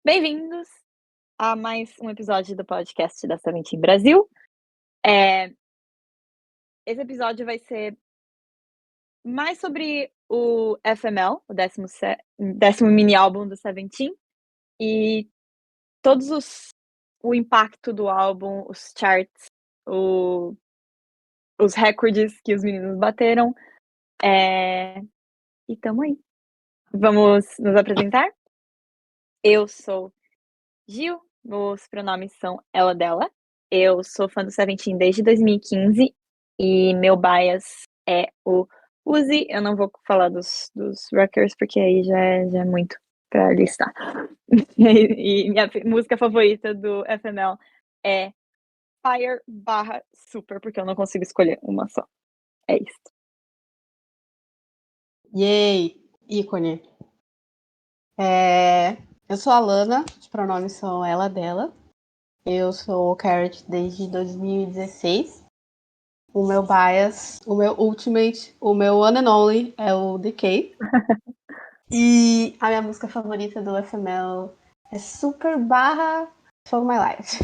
Bem-vindos a mais um episódio do podcast da Seventeen Brasil. Eh, Esse episódio vai ser mais sobre o FML, o 10º mini álbum do Seventeen, e todos o impacto do álbum, os charts, os recordes que os meninos bateram. E tamo aí. Vamos nos apresentar? Eu sou Gil, meus pronomes são ela, dela. Eu sou fã do Seventeen desde 2015 e meu bias é o Uzi. Eu não vou falar dos rockers porque aí já é muito pra listar. E minha música favorita do FML é Fire/Super, porque eu não consigo escolher uma só. É isso. Yay! Ícone. Eu sou a Lana, os pronomes são ela, dela. Eu sou Carrot desde 2016. O meu bias, o meu ultimate, o meu one and only é o DK. E a minha música favorita do FML é Super/For My Life.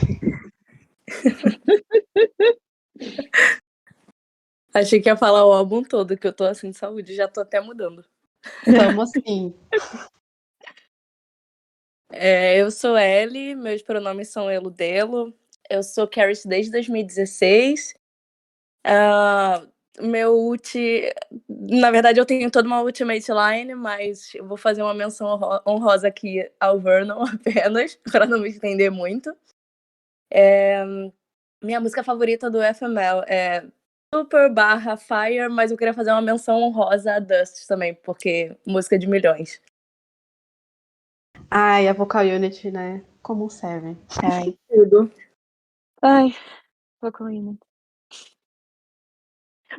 Achei que ia falar o álbum todo, que eu tô assim de saúde, já tô até mudando. Tamo assim. Eu sou Ellie, meus pronomes são elo, delo. Eu sou Carrot desde 2016. Meu ult... Na verdade, eu tenho toda uma ultimate line, mas eu vou fazer uma menção honrosa aqui ao Vernon apenas, para não me estender muito. Minha música favorita do FML é Super/Fire, mas eu queria fazer uma menção honrosa a Dust também, porque música de milhões. Ai, a Vocal Unity, né? Como serve. Ai, Tudo. Vocal Unity.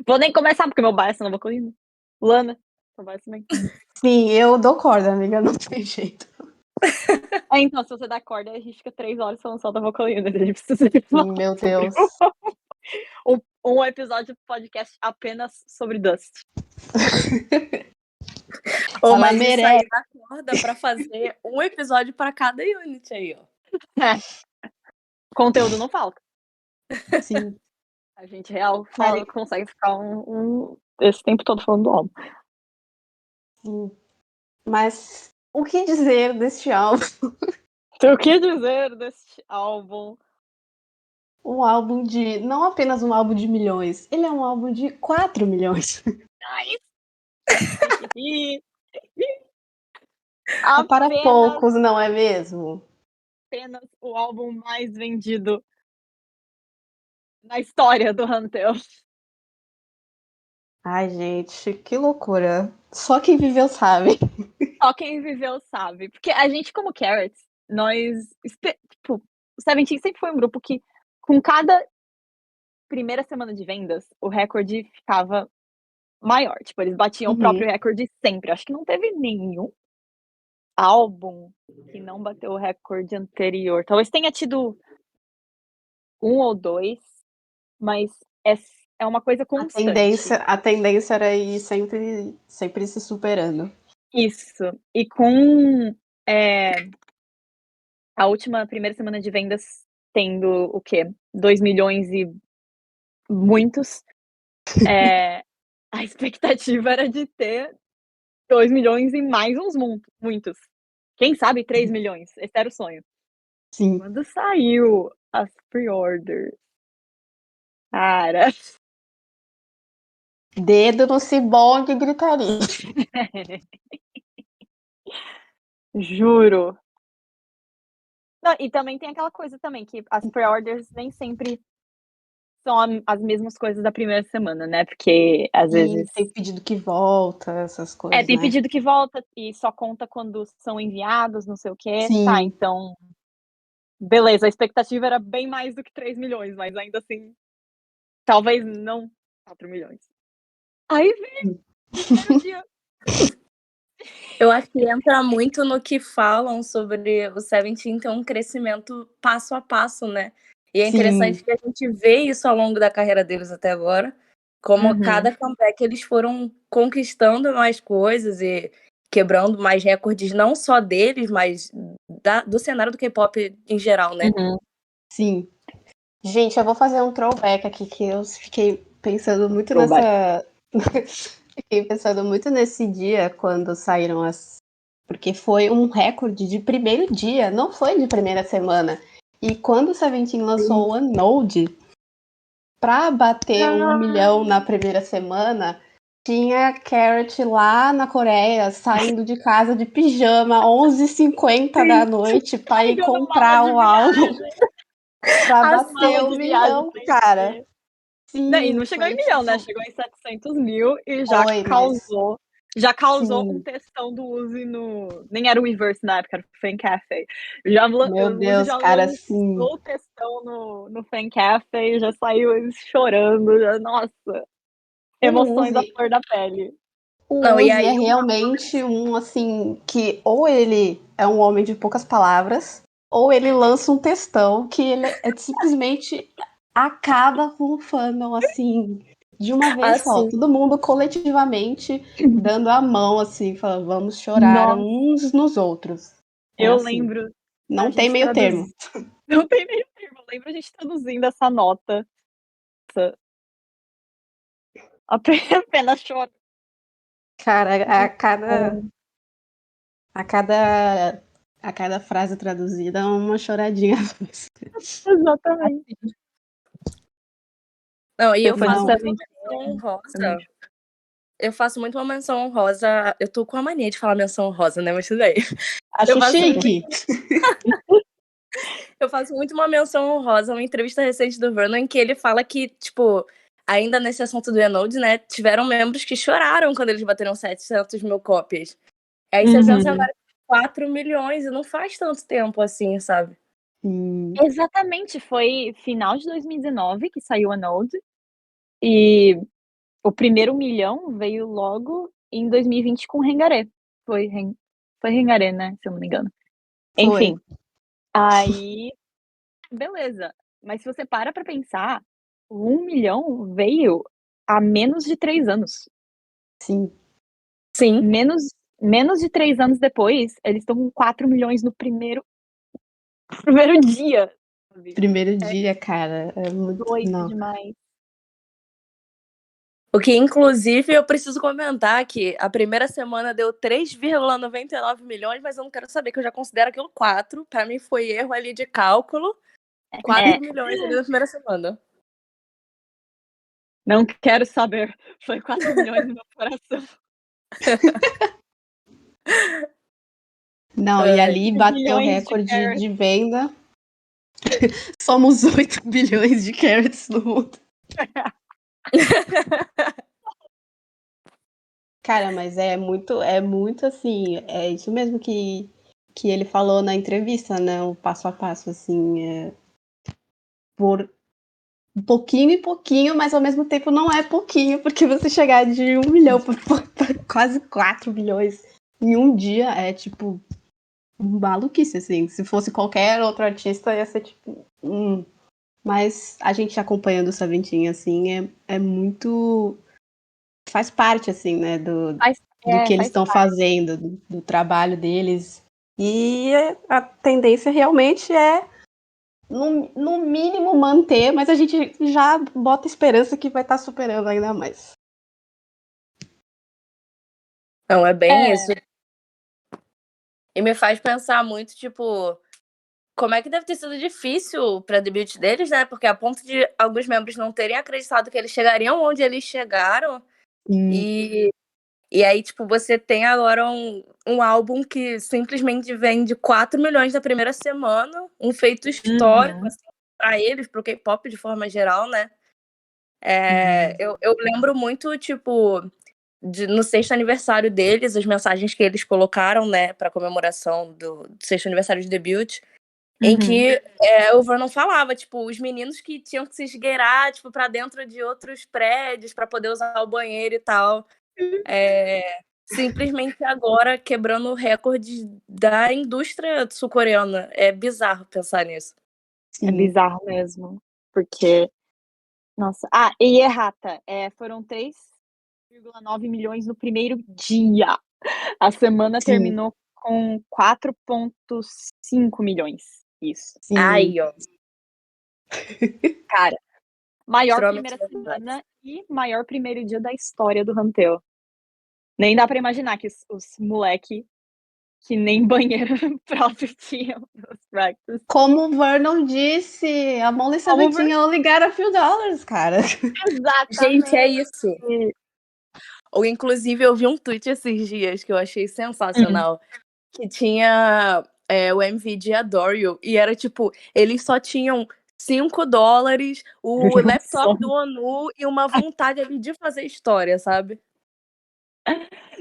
Vou nem começar porque meu bias é na Vocal Unity. Lana, seu bias também. Sim, eu dou corda, amiga, não tem jeito. Então, se você dá corda, a gente fica 3 horas falando só da Vocal Unity. A gente precisa Meu Deus. um episódio do podcast apenas sobre Dust. Ou Ela mas merece. isso aí dá corda pra fazer um episódio pra cada unit aí, ó. Conteúdo não falta. Sim. A gente real consegue ficar esse tempo todo falando do álbum. Sim. Mas o que dizer deste álbum? O que dizer deste álbum? Um álbum de... Não apenas um álbum de milhões. Ele é um álbum de 4 milhões. Para poucos, não é mesmo? Apenas o álbum mais vendido na história do Hunter. Ai, gente, que loucura. Só quem viveu sabe. Só quem viveu sabe. Porque a gente, como Carrots, nós... Tipo, o Seventeen sempre foi um grupo que, com cada primeira semana de vendas, o recorde ficava maior. Tipo, eles batiam o próprio recorde sempre. Acho que não teve nenhum álbum que não bateu o recorde anterior. Talvez tenha tido 1 ou 2, mas é uma coisa constante. A tendência era ir sempre se superando. Isso. E com a última primeira semana de vendas tendo o quê? 2 milhões e muitos. A expectativa era de ter 2 milhões e mais uns muitos. Quem sabe 3 milhões? Esse era o sonho. Sim. Quando saiu as pre-orders, cara. Dedo no cibong e gritaria. Juro. Não, e também tem aquela coisa também, que as pre-orders nem sempre são as mesmas coisas da primeira semana, né? Porque às vezes. Tem pedido que volta, essas coisas. Tem né? pedido que volta e só conta quando são enviados, não sei o quê. Sim. Tá, então. Beleza, a expectativa era bem mais do que 3 milhões, mas ainda assim. Talvez não 4 milhões. Aí vem o primeiro dia. Eu acho que entra muito no que falam sobre o Seventeen ter um crescimento passo a passo, né? E é interessante que a gente vê isso ao longo da carreira deles até agora, como cada comeback eles foram conquistando mais coisas e quebrando mais recordes, não só deles, mas do cenário do K-pop em geral, né? Uhum. Sim. Gente, eu vou fazer um throwback aqui, que eu fiquei pensando muito Throwback. Fiquei pensando muito nesse dia, quando saíram as... Porque foi um recorde de primeiro dia, não foi de primeira semana. E quando o Seventeen lançou o Unnold, pra bater 1 milhão na primeira semana, tinha Carrot lá na Coreia, saindo de casa de pijama, 11h50 da noite, pra ir Pegando comprar mala de o álbum, pra Assim, bater mala 1 de viagem milhão, pra cara. encher. Não, e Sim, não chegou foi em milhão, né? tipo... Chegou em 700 mil e Foi, mas... já causou um Sim, textão do Uzi no... Nem era o Weverse na época, era o Fan Café. meu O Uzi Deus, já cara, lançou sim. o textão no Fan Café, já saiu eles chorando, já, nossa, O emoções à Uzi, flor da pele. não, o e Uzi é aí realmente um, assim, que ou ele é um homem de poucas palavras, ou ele lança um textão que ele simplesmente acaba com o fandom, assim, de uma vez só. assim, Todo mundo coletivamente dando a mão, assim, falando, vamos chorar Nossa, uns nos outros. É eu assim, lembro a não tem gente meio termo. traduzir. Não tem meio termo. Eu lembro a gente traduzindo essa nota. Apenas choro. Cara, Muito bom. a cada frase traduzida é uma choradinha. Exatamente. não, e eu Depois do faço Não, muito uma Seventeen, menção também. honrosa. Eu faço muito uma menção honrosa. Eu tô com a mania de falar menção honrosa, né? Mas tudo bem. Eu acho faço chique. Eu faço muito uma menção honrosa a uma entrevista recente do Vernon em que ele fala que, tipo, ainda nesse assunto do Enode, né, tiveram membros que choraram quando eles bateram 700 mil cópias. Aí 700 Uhum. agora 4 milhões e não faz tanto tempo assim, sabe? Exatamente, foi final de 2019 que saiu a Node, e o primeiro milhão veio logo em 2020 com Rengaré. Foi Rengaré, né, se eu não me engano. Foi, Enfim, aí beleza, mas se você para pra pensar, o 1 milhão veio há menos de 3 anos. sim. Sim. Menos de 3 anos depois, eles estão com 4 milhões no primeiro dia, sabe. Primeiro É dia, cara, é muito. doido Não. demais. O que, inclusive, eu preciso comentar que a primeira semana deu 3,99 milhões, mas eu não quero saber, que eu já considero aquilo 4. Pra mim foi erro ali de cálculo. 4 É, milhões ali na primeira semana. não quero saber, foi 4 milhões no meu coração. Não, e ali 4 bateu o bilhões de recorde carats. de venda. Somos 8 bilhões de carats no mundo. Cara, mas é muito assim, é isso mesmo que ele falou na entrevista, né? O passo a passo, assim, por pouquinho em pouquinho, mas ao mesmo tempo não é pouquinho, porque você chegar de 1 milhão para quase 4 bilhões em um dia é tipo maluquice, assim. Se fosse qualquer outro artista, ia ser tipo. Mas a gente acompanhando o Seventeen, assim, é muito. Faz parte, assim, né, do que eles Faz estão parte. fazendo, do trabalho deles. E a tendência realmente é, no mínimo, manter, mas a gente já bota esperança que vai estar superando ainda mais. Não, é bem É, isso. E me faz pensar muito, tipo, como é que deve ter sido difícil pra debut deles, né? Porque a ponto de alguns membros não terem acreditado que eles chegariam onde eles chegaram. E, e aí, tipo, você tem agora um álbum que simplesmente vende 4 milhões na primeira semana, um feito histórico, uhum. assim, pra eles, pro K-pop de forma geral, né? Eu lembro muito, tipo, no sexto aniversário deles, as mensagens que eles colocaram, né, pra comemoração do sexto aniversário de debut, em que o Vernon falava, tipo, os meninos que tinham que se esgueirar, tipo, pra dentro de outros prédios pra poder usar o banheiro e tal. Simplesmente agora quebrando recordes da indústria sul-coreana. É bizarro pensar nisso. É Sim, bizarro mesmo, porque nossa. Ah, e errata, foram 3,9 milhões no primeiro dia. A semana sim. terminou com 4,5 milhões. Isso. Sim. Aí, ó. Cara, maior Extremamente primeira verdade. semana e maior primeiro dia da história do Rantel. Nem dá pra imaginar que os moleque que nem banheiro próprio tinham nos practice. Como o Vernon disse, a Molly Como o Seventeen only got a few dollars, cara. Exatamente. Gente, é isso. Ou, inclusive, eu vi um tweet esses dias que eu achei sensacional. Que tinha o MV de Adorio. E era tipo, eles só tinham $5, o laptop do ONU e uma vontade ali de fazer história, sabe?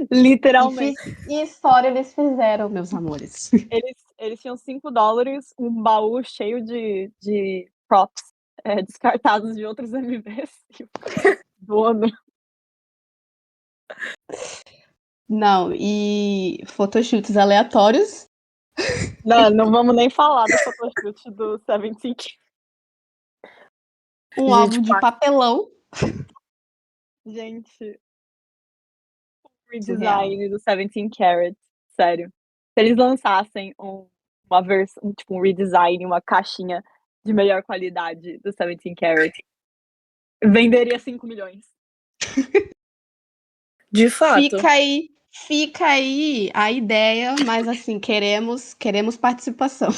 Literalmente. E história eles fizeram, meus amores. Eles tinham $5, um baú cheio de props descartados de outros MVs e o do ONU. Não, e photoshoots aleatórios. Não vamos nem falar do photoshoot do Seventeen. Um Gente, álbum de papelão. Gente, o Surreal. redesign do 17 Carats, sério. Se eles lançassem uma versão, tipo um redesign, uma caixinha de melhor qualidade do 17 Carats, venderia 5 milhões. de fato. Fica aí a ideia, mas assim, queremos participação.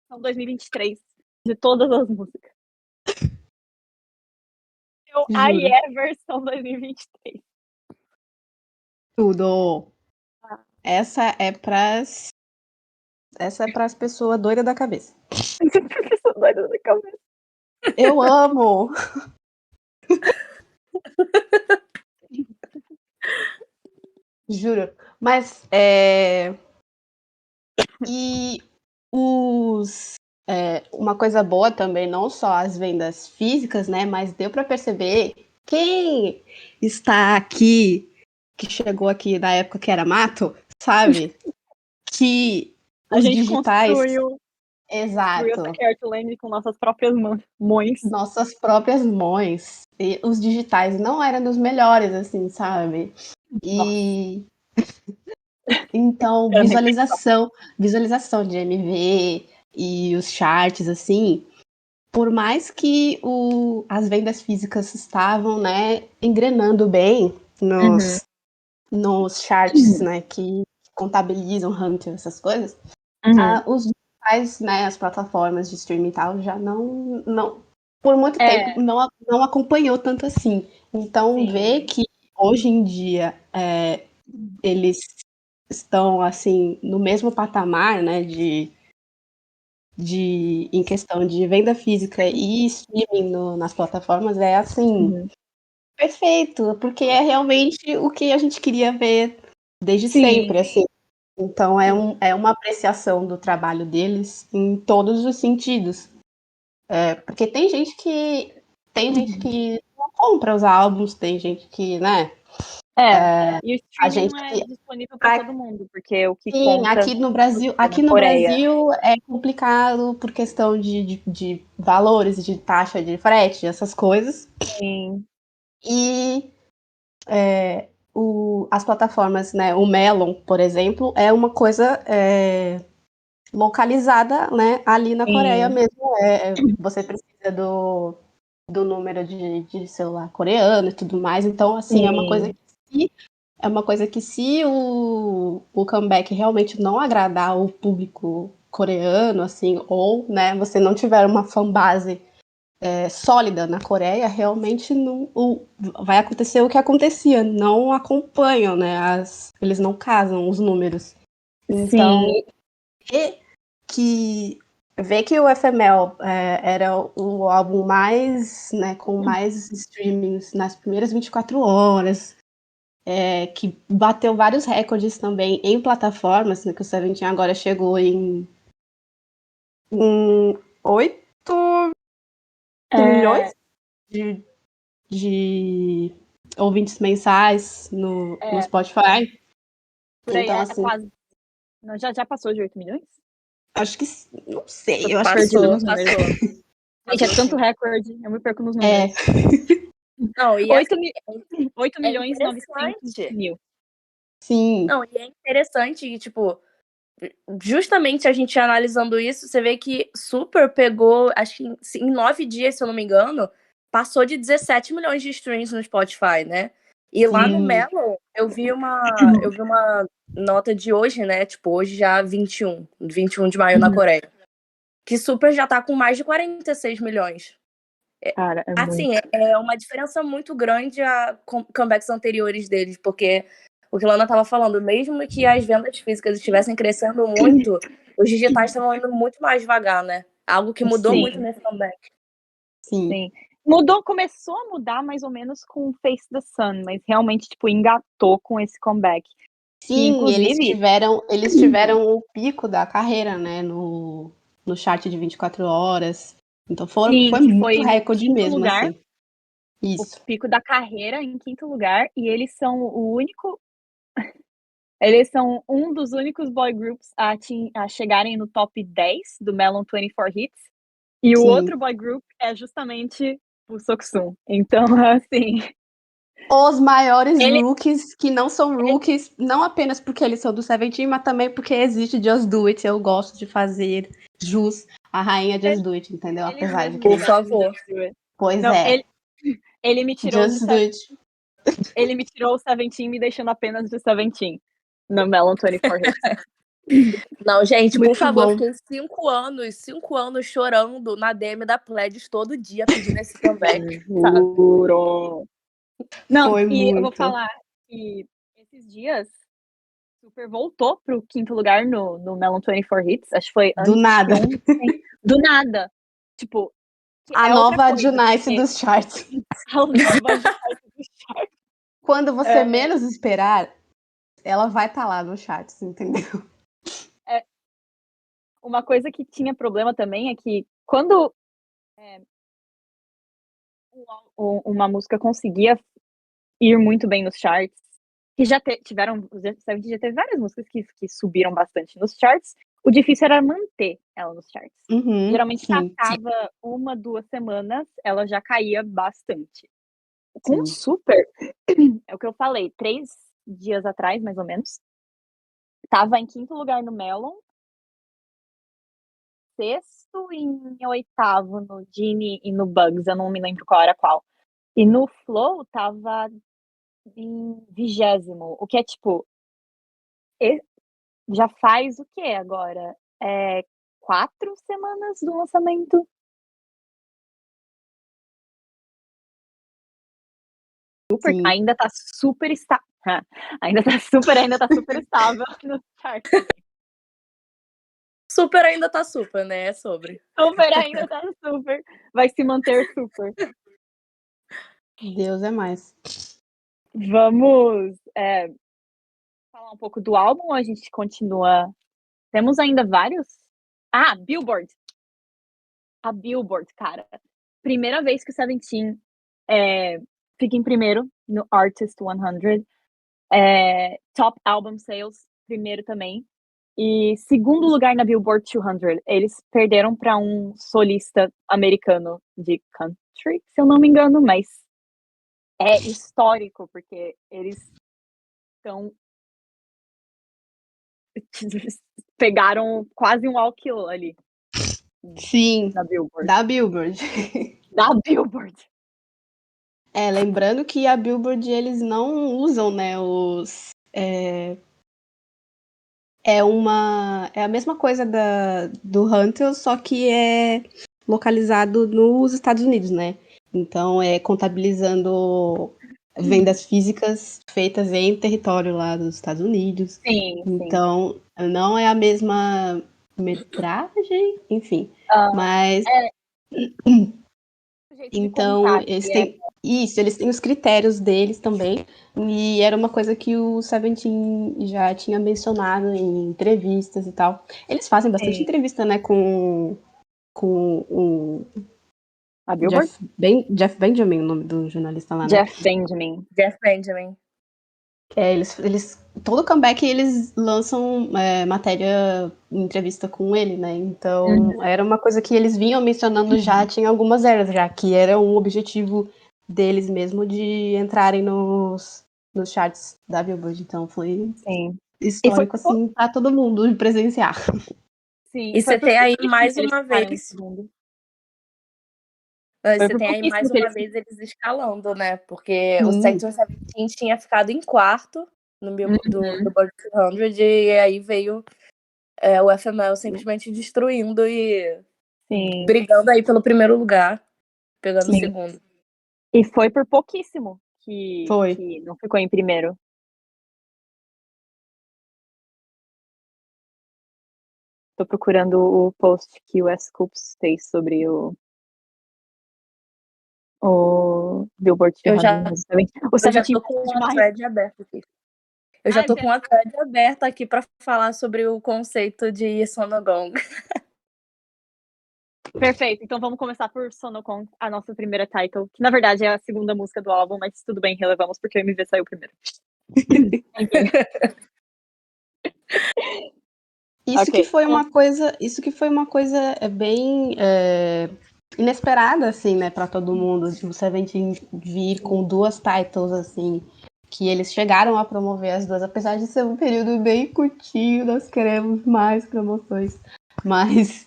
São 2023, de todas as músicas. Aí Juro. é a versão 2023. Tudo. Essa é pras pessoas doidas da cabeça. Tô doida da cabeça. Eu amo! Juro. Mas, e uma coisa boa também, não só as vendas físicas, né? Mas deu para perceber quem está aqui, que chegou aqui na época que era mato, sabe? Que A os gente digitais. construiu Exato. essa Cartland com nossas próprias mães. Nossas próprias mães. E os digitais não eram dos melhores, assim, sabe? E então, visualização de MV e os charts, assim, por mais que as vendas físicas estavam, né, engrenando bem nos charts, né, que contabilizam Hunter, essas coisas, os digitais, né, as plataformas de streaming e tal, já não por muito tempo, não acompanhou tanto assim. Então, Sim. ver que hoje em dia eles estão, assim, no mesmo patamar, né, em questão de venda física e streaming nas plataformas, é, assim, perfeito, porque é realmente o que a gente queria ver desde sempre, assim. Então, é uma apreciação do trabalho deles em todos os sentidos. Porque tem gente que não compra os álbuns, tem gente que, né? E o A streaming gente não é disponível para todo mundo, porque o que Sim, conta aqui no Brasil, na Coreia. é complicado por questão de valores, de taxa de frete, essas coisas. Sim. E as plataformas, né, o Melon, por exemplo, é uma coisa localizada, né, ali na Coreia mesmo. Você precisa do número de celular coreano e tudo mais. Então, assim, é uma coisa que se o comeback realmente não agradar o público coreano, assim, ou, né, você não tiver uma fanbase sólida na Coreia, realmente vai acontecer o que acontecia, não acompanham, né, eles não casam os números. Então, ver que o FML era o álbum mais, né, com mais streamings nas primeiras 24 horas, que bateu vários recordes também em plataformas, né, que o Seventeen agora chegou em 8 milhões de ouvintes mensais no Spotify. Por aí, Então, assim, quase. Já passou de 8 milhões? acho que, não sei, eu acho Perdido Passou, nos números. passou. Gente, é tanto recorde, eu me perco nos números. Não, e 8 é milhões e 900 interessante. mil. Sim, Não, e é interessante que, tipo, justamente a gente analisando isso, você vê que Super pegou, acho que em 9 dias, se eu não me engano, passou de 17 milhões de streams no Spotify, né? E lá no sim. Melon, eu vi uma nota de hoje, né? Tipo, hoje já 21 de maio na Coreia. Que Super já tá com mais de 46 milhões. Cara, é Assim, muito. é uma diferença muito grande a comebacks anteriores deles, porque o que a Lana tava falando, mesmo que as vendas físicas estivessem crescendo muito, os digitais estavam indo muito mais devagar, né? Algo que mudou Sim. muito nesse comeback. Sim. Sim. Começou a mudar mais ou menos com Face the Sun, mas realmente, tipo, engatou com esse comeback. Sim, inclusive, eles tiveram o pico da carreira, né, no chart de 24 horas. Então foi que muito foi recorde 5º mesmo, lugar, assim. o Isso. pico da carreira em 5º lugar, e eles são eles são um dos únicos boy groups a chegarem no top 10 do Melon 24 Hits, e o Sim. outro boy group é justamente o Seoksun. Então, assim, Os maiores Ele- rookies que não são rookies, não apenas porque eles são do Seventeen, mas também porque existe Just Do It. Eu gosto de fazer jus à rainha Just Do It, entendeu? ele Apesar de mesmo que. Por se chama favor. Just Do It. Pois Não, é. ele me tirou Just Do It. ele me tirou o Seventeen, me deixando apenas de Seventeen no Melon 24 Hits. Não, gente, por Muito favor, eu bom. fiquei 5 anos chorando na DM da Pledis todo dia pedindo esse comeback, sabe? Juro. Não, Foi e eu vou muito. falar que esses dias Super voltou pro 5º lugar no Melon 24 Hits, acho que foi Do antes nada. que ontem. Do nada. Tipo, que A é outra nova coisa, Junice porque dos charts. a nova Junice do chart. Quando você menos esperar, ela vai estar lá nos charts, entendeu? Uma coisa que tinha problema também é que quando uma música conseguia ir muito bem nos charts, que já tiveram, o Seventeen já teve várias músicas que subiram bastante nos charts, o difícil era manter ela nos charts. Geralmente Sim. passava 1, 2 semanas, ela já caía bastante. Com o Sim. Super, é o que eu falei, 3 dias atrás, mais ou menos, estava em 5º lugar no Melon, 6º e em 8º no Genie e no Bugs, eu não me lembro qual era qual. E no Flow estava em 20º, o que é tipo, já faz o quê agora? 4 semanas do lançamento. Super, Sim. ainda tá super ainda tá super estável no chart. Super ainda tá super, né? É sobre. Super ainda tá super, vai se manter super. Deus é mais. Vamos falar um pouco do álbum ou a gente continua? Temos ainda vários? Billboard. A Billboard, cara. Primeira vez que o Seventeen fica em primeiro no Artist 100. Top Album Sales, primeiro também. E segundo lugar na Billboard 200. Eles perderam para um solista americano de country, se eu não me engano, mas é histórico, porque eles pegaram quase um all kill ali. Sim. Na Billboard. Da Billboard. Da Billboard. Lembrando que a Billboard eles não usam, né, é a mesma coisa do Hunter, só que é localizado nos Estados Unidos, né? Então é contabilizando vendas físicas feitas em território lá dos Estados Unidos. Sim. Então não é a mesma metragem, enfim. Mas então eles têm isso, eles têm os critérios deles também. E era uma coisa que o Seventeen já tinha mencionado em entrevistas e tal. Eles fazem bastante entrevista, né, com o A Billboard? Jeff Benjamin, o nome do jornalista lá, né? Jeff Benjamin. Todo comeback eles lançam matéria, entrevista com ele, né? Então era uma coisa que eles vinham mencionando já, tinha algumas eras já, que era um objetivo deles mesmo de entrarem nos charts da Billboard. Então foi Sim. histórico, assim, pra todo mundo presenciar. Sim. E você tem aí mais uma vez. Você Você por tem aí mais pouquíssimo uma que vez eles escalando, né? Porque o Sim. Section 17 tinha ficado em quarto no do Billboard 200 e aí veio o FML simplesmente destruindo e Sim. brigando aí pelo primeiro lugar, pegando o Sim. segundo. E foi por pouquíssimo que Foi. não ficou em primeiro. Tô procurando o post que o S-Coops fez sobre o Billboard Eu já 200. O tô 17 com a demais. thread aberta aqui. Eu já tô com a thread aberta aqui pra falar sobre o conceito de Sonogong. Perfeito, então vamos começar por Sonocon, a nossa primeira title, que na verdade é a segunda música do álbum, mas tudo bem, relevamos porque o MV saiu primeiro. Isso que foi uma coisa bem inesperada, assim, né, pra todo mundo. O Seventeen vir com 2 titles, assim, que eles chegaram a promover as 2, apesar de ser um período bem curtinho, nós queremos mais promoções. Mas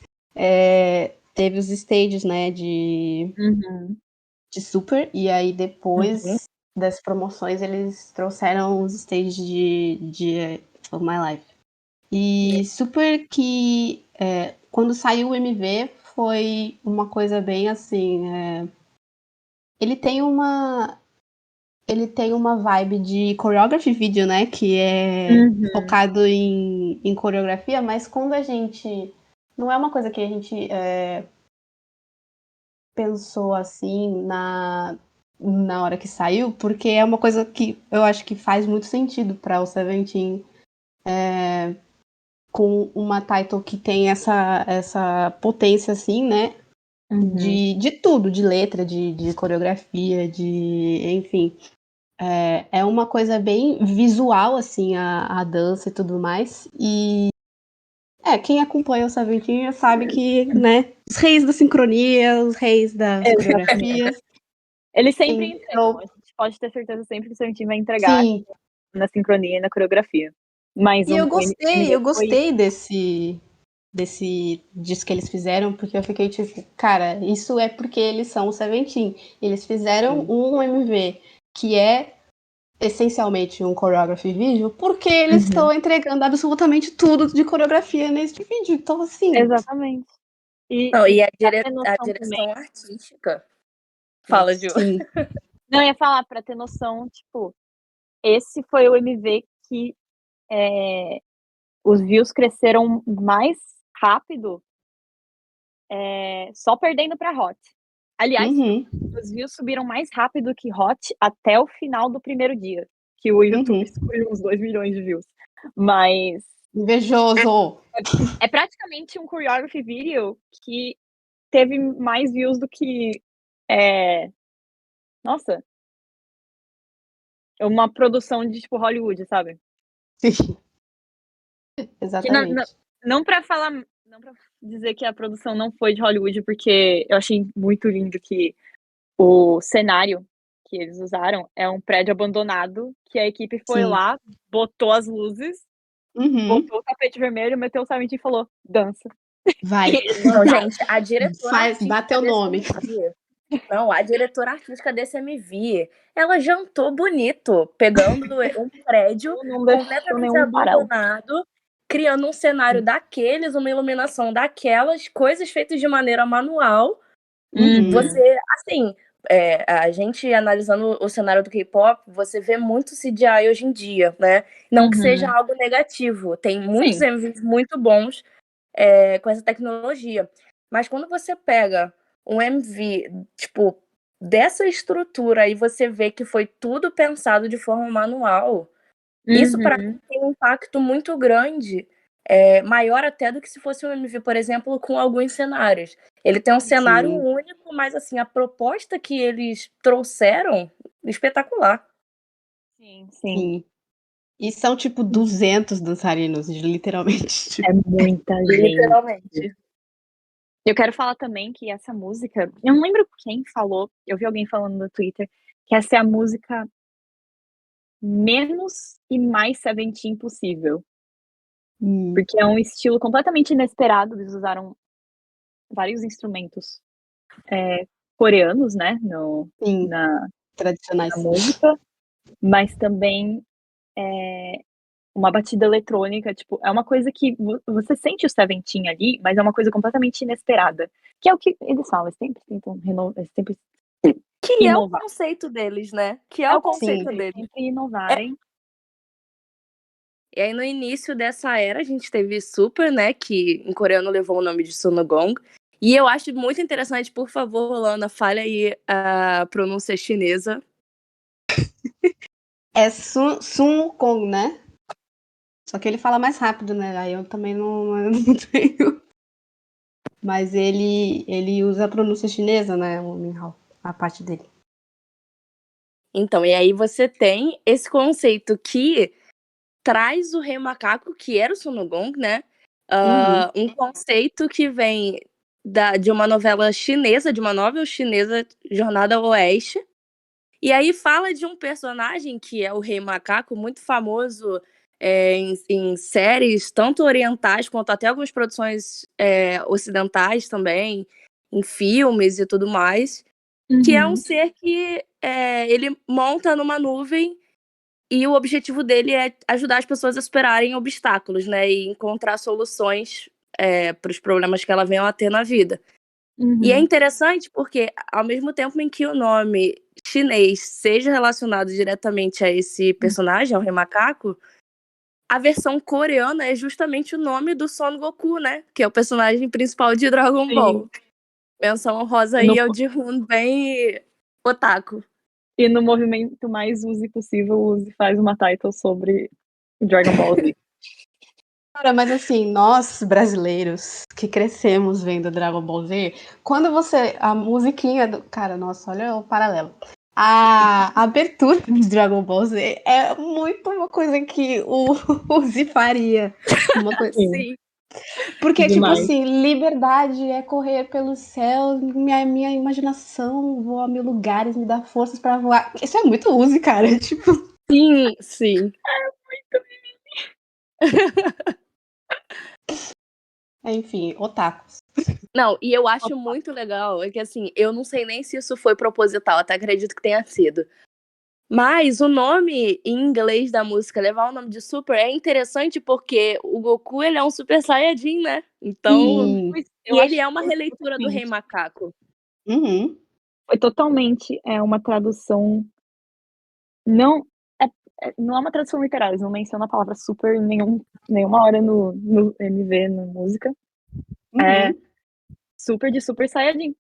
teve os stages, né, de Super, e aí depois das promoções eles trouxeram os stages de Of My Life. E Super que quando saiu o MV foi uma coisa bem assim. Ele tem uma vibe de choreography video, né? Que é focado em coreografia, mas quando a gente. Não é uma coisa que a gente pensou assim na hora que saiu, porque é uma coisa que eu acho que faz muito sentido para o Seventeen. Com uma title que tem essa potência, assim, né? De tudo, de letra, de coreografia, enfim. É uma coisa bem visual, assim, a dança e tudo mais. E quem acompanha o Seventeen já sabe que, né? Os reis da sincronia, os reis das coreografias. Eles sempre Então, entregam, a gente pode ter certeza sempre que o Seventeen vai entregar sim. na sincronia e na coreografia. Mas E eu gostei disso que eles fizeram, porque eu fiquei tipo, cara, isso é porque eles são o Seventeen. Eles fizeram um MV que é essencialmente um choreography vídeo, porque eles estão entregando absolutamente tudo de coreografia nesse vídeo. Então, assim. Exatamente. E a direção artística. Fala, Ju. Sim. Não, eu ia falar, pra ter noção, tipo, esse foi o MV que os views cresceram mais rápido, só perdendo pra Hot. Aliás, os views subiram mais rápido que Hot até o final do primeiro dia, que o YouTube descobriu uns 2 milhões de views. Mas invejoso! é praticamente um choreography video que teve mais views do que nossa, uma produção de tipo Hollywood, sabe? Sim. Exatamente. Não pra dizer que a produção não foi de Hollywood, porque eu achei muito lindo que o cenário que eles usaram é um prédio abandonado, que a equipe foi lá, botou as luzes, botou o tapete vermelho, meteu o Seventeen e falou, dança. Vai. Não, gente, a diretora artística bateu o nome. Não, a diretora artística desse MV, ela jantou bonito, pegando um prédio completamente abandonado, criando um cenário daqueles, uma iluminação daquelas, coisas feitas de maneira manual. Você, assim, a gente analisando o cenário do K-pop, você vê muito CGI hoje em dia, né? Não que seja algo negativo, tem muitos MVs muito bons com essa tecnologia. Mas quando você pega um MV, tipo, dessa estrutura e você vê que foi tudo pensado de forma manual, isso para mim tem um impacto muito grande, maior até do que se fosse um MV, por exemplo, com alguns cenários. Ele tem um cenário único, mas assim, a proposta que eles trouxeram, espetacular. Sim. E são, tipo, 200 dançarinos, literalmente. É muita gente. Literalmente. Eu quero falar também que essa música, eu não lembro quem falou, eu vi alguém falando no Twitter, que essa é a música menos e mais Seventeen possível, porque é um estilo completamente inesperado, eles usaram vários instrumentos, coreanos, né, Sim, na tradicionais. música, mas também, uma batida eletrônica, tipo, é uma coisa que você sente o Seventeen ali, mas é uma coisa completamente inesperada, que é o que eles falam, eles sempre tentam eles sempre Que é o inovar. conceito deles, né? Que é É o o conceito, conceito Sim. eles deles. sempre inovarem. E aí, no início dessa era, a gente teve Super, né? Que em coreano levou o nome de Sonogong. E eu acho muito interessante, por favor, Lana, fale aí a pronúncia chinesa. É Sun Kong, né? Só que ele fala mais rápido, né? Aí eu também não tenho. Mas ele usa a pronúncia chinesa, né? O Minhao, a parte dele. Então, e aí você tem esse conceito que traz o Rei Macaco, que era o Sonogong, né? Uhum. Um conceito que vem de uma novela chinesa, de uma novel chinesa, Jornada ao Oeste. E aí fala de um personagem que é o Rei Macaco, muito famoso em séries, tanto orientais quanto até algumas produções ocidentais também, em filmes e tudo mais, que é um Uhum. ser que ele monta numa nuvem e o objetivo dele é ajudar as pessoas a superarem obstáculos, né? E encontrar soluções para os problemas que ela venham a ter na vida. E é Uhum. interessante porque, ao mesmo tempo em que o nome chinês seja relacionado diretamente a esse personagem, ao Rei Macaco, a versão coreana é justamente o nome do Son Goku, né? Que é o personagem principal de Dragon Sim. Ball. Menção honrosa E no aí ao Ji-hoon, bem otaku. e no movimento mais Uzi possível, o Uzi faz uma title sobre Dragon Ball Z. Cara, mas assim, nós brasileiros que crescemos vendo Dragon Ball Z, quando você. A musiquinha do. Cara, nossa, olha o paralelo. A abertura de Dragon Ball Z é muito uma coisa que o Z faria. Uma coisa. Sim, Sim. Porque, tipo demais. assim, liberdade é correr pelo céu, minha imaginação voa a mil lugares, me dá forças pra voar. Isso é muito Uzi, cara. Tipo, Sim, sim. enfim, otakus. Não, e eu acho muito legal, é que assim, eu não sei nem se isso foi proposital, até acredito que tenha sido. Mas o nome em inglês da música, levar o nome de Super, é interessante porque o Goku, ele é um Super Saiyajin, né? Então, Sim. Eu e ele acho é que uma foi releitura do Rei totalmente. Macaco. Uhum. Foi totalmente, uma tradução não é não é uma tradução literal, eles não mencionam a palavra super em nenhuma hora no MV, na música. É Uhum. super de Super Saiyajin.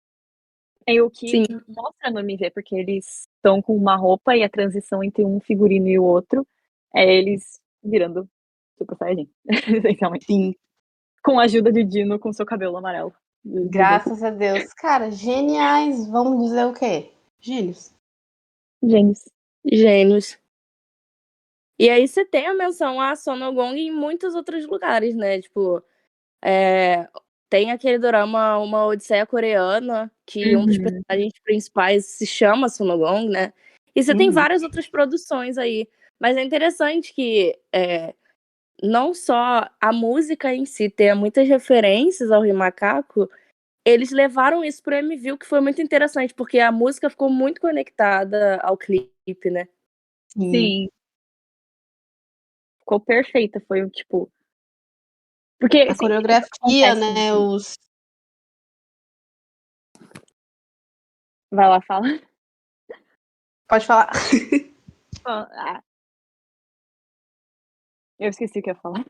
É o que Sim, mostra no MV, porque eles estão com uma roupa e a transição entre um figurino e o outro é eles virando Super Saiyajin, essencialmente. Sim. Com a ajuda de Dino com seu cabelo amarelo. De Goku. Graças a Deus. Cara, geniais. Vamos dizer o quê? Gênios. Gênios. gênios. E aí você tem a menção a Sonogong em muitos outros lugares, né? Tipo, tem aquele drama Uma Odisseia Coreana, que um dos Uhum. personagens principais se chama Sonogong, né? E você tem Uhum. várias outras produções aí. Mas é interessante que não só a música em si tenha muitas referências ao Rei Macaco, eles levaram isso pro MV, o que foi muito interessante, porque a música ficou muito conectada ao clipe, né? Sim. Sim, ficou perfeita, foi o tipo porque A sempre isso coreografia, acontece né? Os. vai lá, fala. Pode falar. Ah, eu esqueci o que eu ia falar.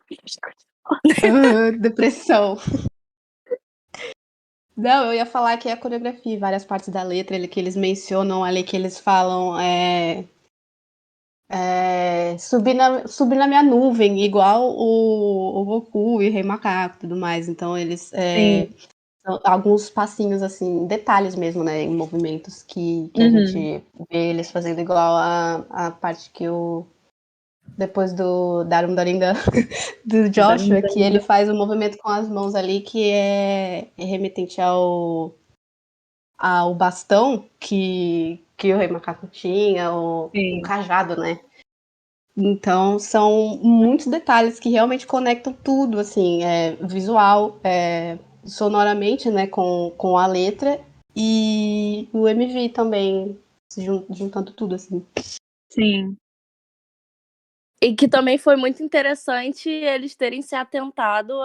Depressão. Não, eu ia falar que é a coreografia, várias partes da letra que eles mencionam ali, que eles falam subir na minha nuvem, igual o Goku e o Rei Macaco e tudo mais. Então eles Sim. alguns passinhos assim, detalhes mesmo, né, em movimentos que a Uhum. gente vê eles fazendo igual a parte que o depois do Darum Darinda do Joshua, que ele faz um movimento com as mãos ali que é remetente ao bastão que o Rei Macaco tinha, o cajado, né? Então, são muitos detalhes que realmente conectam tudo, assim, visual, sonoramente, né, com a letra, e o MV também, juntando tudo, assim. Sim. E que também foi muito interessante eles terem se atentado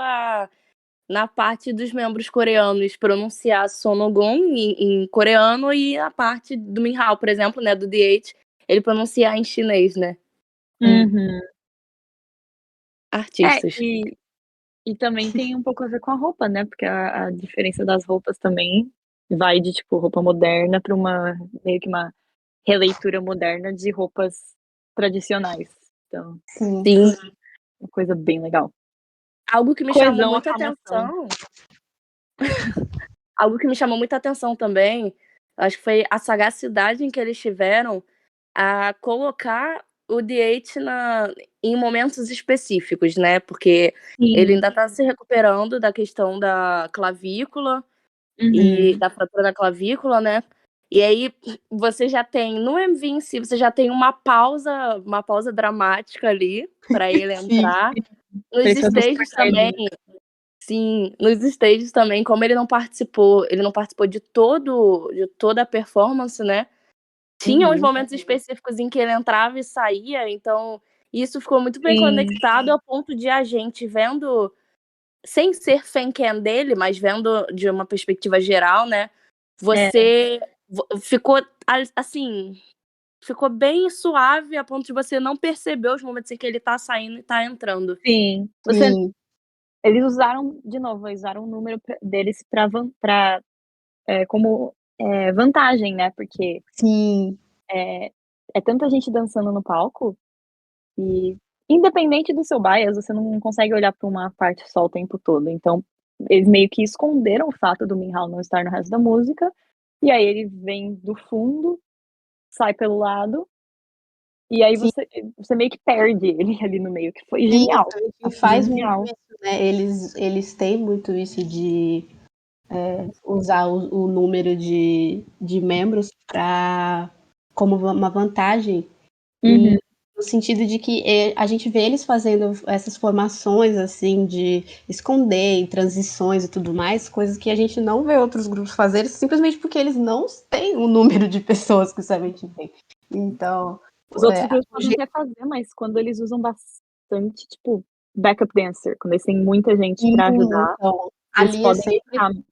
na parte dos membros coreanos pronunciar Sonogon em coreano e a parte do Minhao, por exemplo, né, do DH, ele pronunciar em chinês, né? Uhum. Artistas. E também tem um pouco a ver com a roupa, né? Porque a diferença das roupas também vai de, tipo, roupa moderna para meio que uma releitura moderna de roupas tradicionais. Então, Sim. uma coisa bem legal. Algo que me Coesão, chamou muita aclamação. atenção. Algo que me chamou muita atenção também, acho que foi a sagacidade em que eles tiveram a colocar o DH em momentos específicos, né? Porque ele ainda tá se recuperando da questão da clavícula e da fratura da clavícula, né? E aí você já tem, no MV em si, você já tem uma pausa dramática ali para ele entrar. Nos stages também. Sim, nos stages também, como ele não participou de toda a performance, né? Tinha uns momentos específicos em que ele entrava e saía, então isso ficou muito bem conectado a ponto de a gente vendo, sem ser fan-cam dele, mas vendo de uma perspectiva geral, né? Você ficou assim, ficou bem suave a ponto de você não perceber os momentos em que ele tá saindo e tá entrando. Sim. Eles usaram, de novo, o número deles como vantagem, né? Porque é tanta gente dançando no palco e, independente do seu bias, você não consegue olhar para uma parte só o tempo todo. Então, eles meio que esconderam o fato do Minhao não estar no resto da música, e aí ele vem do fundo, sai pelo lado, e aí você meio que perde ele ali no meio, que foi genial. E faz muito isso, né? Eles têm muito isso de usar o número de membros como uma vantagem, no sentido de que a gente vê eles fazendo essas formações assim de esconder e transições e tudo mais, coisas que a gente não vê outros grupos fazerem, simplesmente porque eles não têm o número de pessoas que o Seventeen tem. Então, os outros grupos podem até fazer, mas quando eles usam bastante, tipo, backup dancer, quando eles têm muita gente pra ajudar, então, eles ali podem sempre.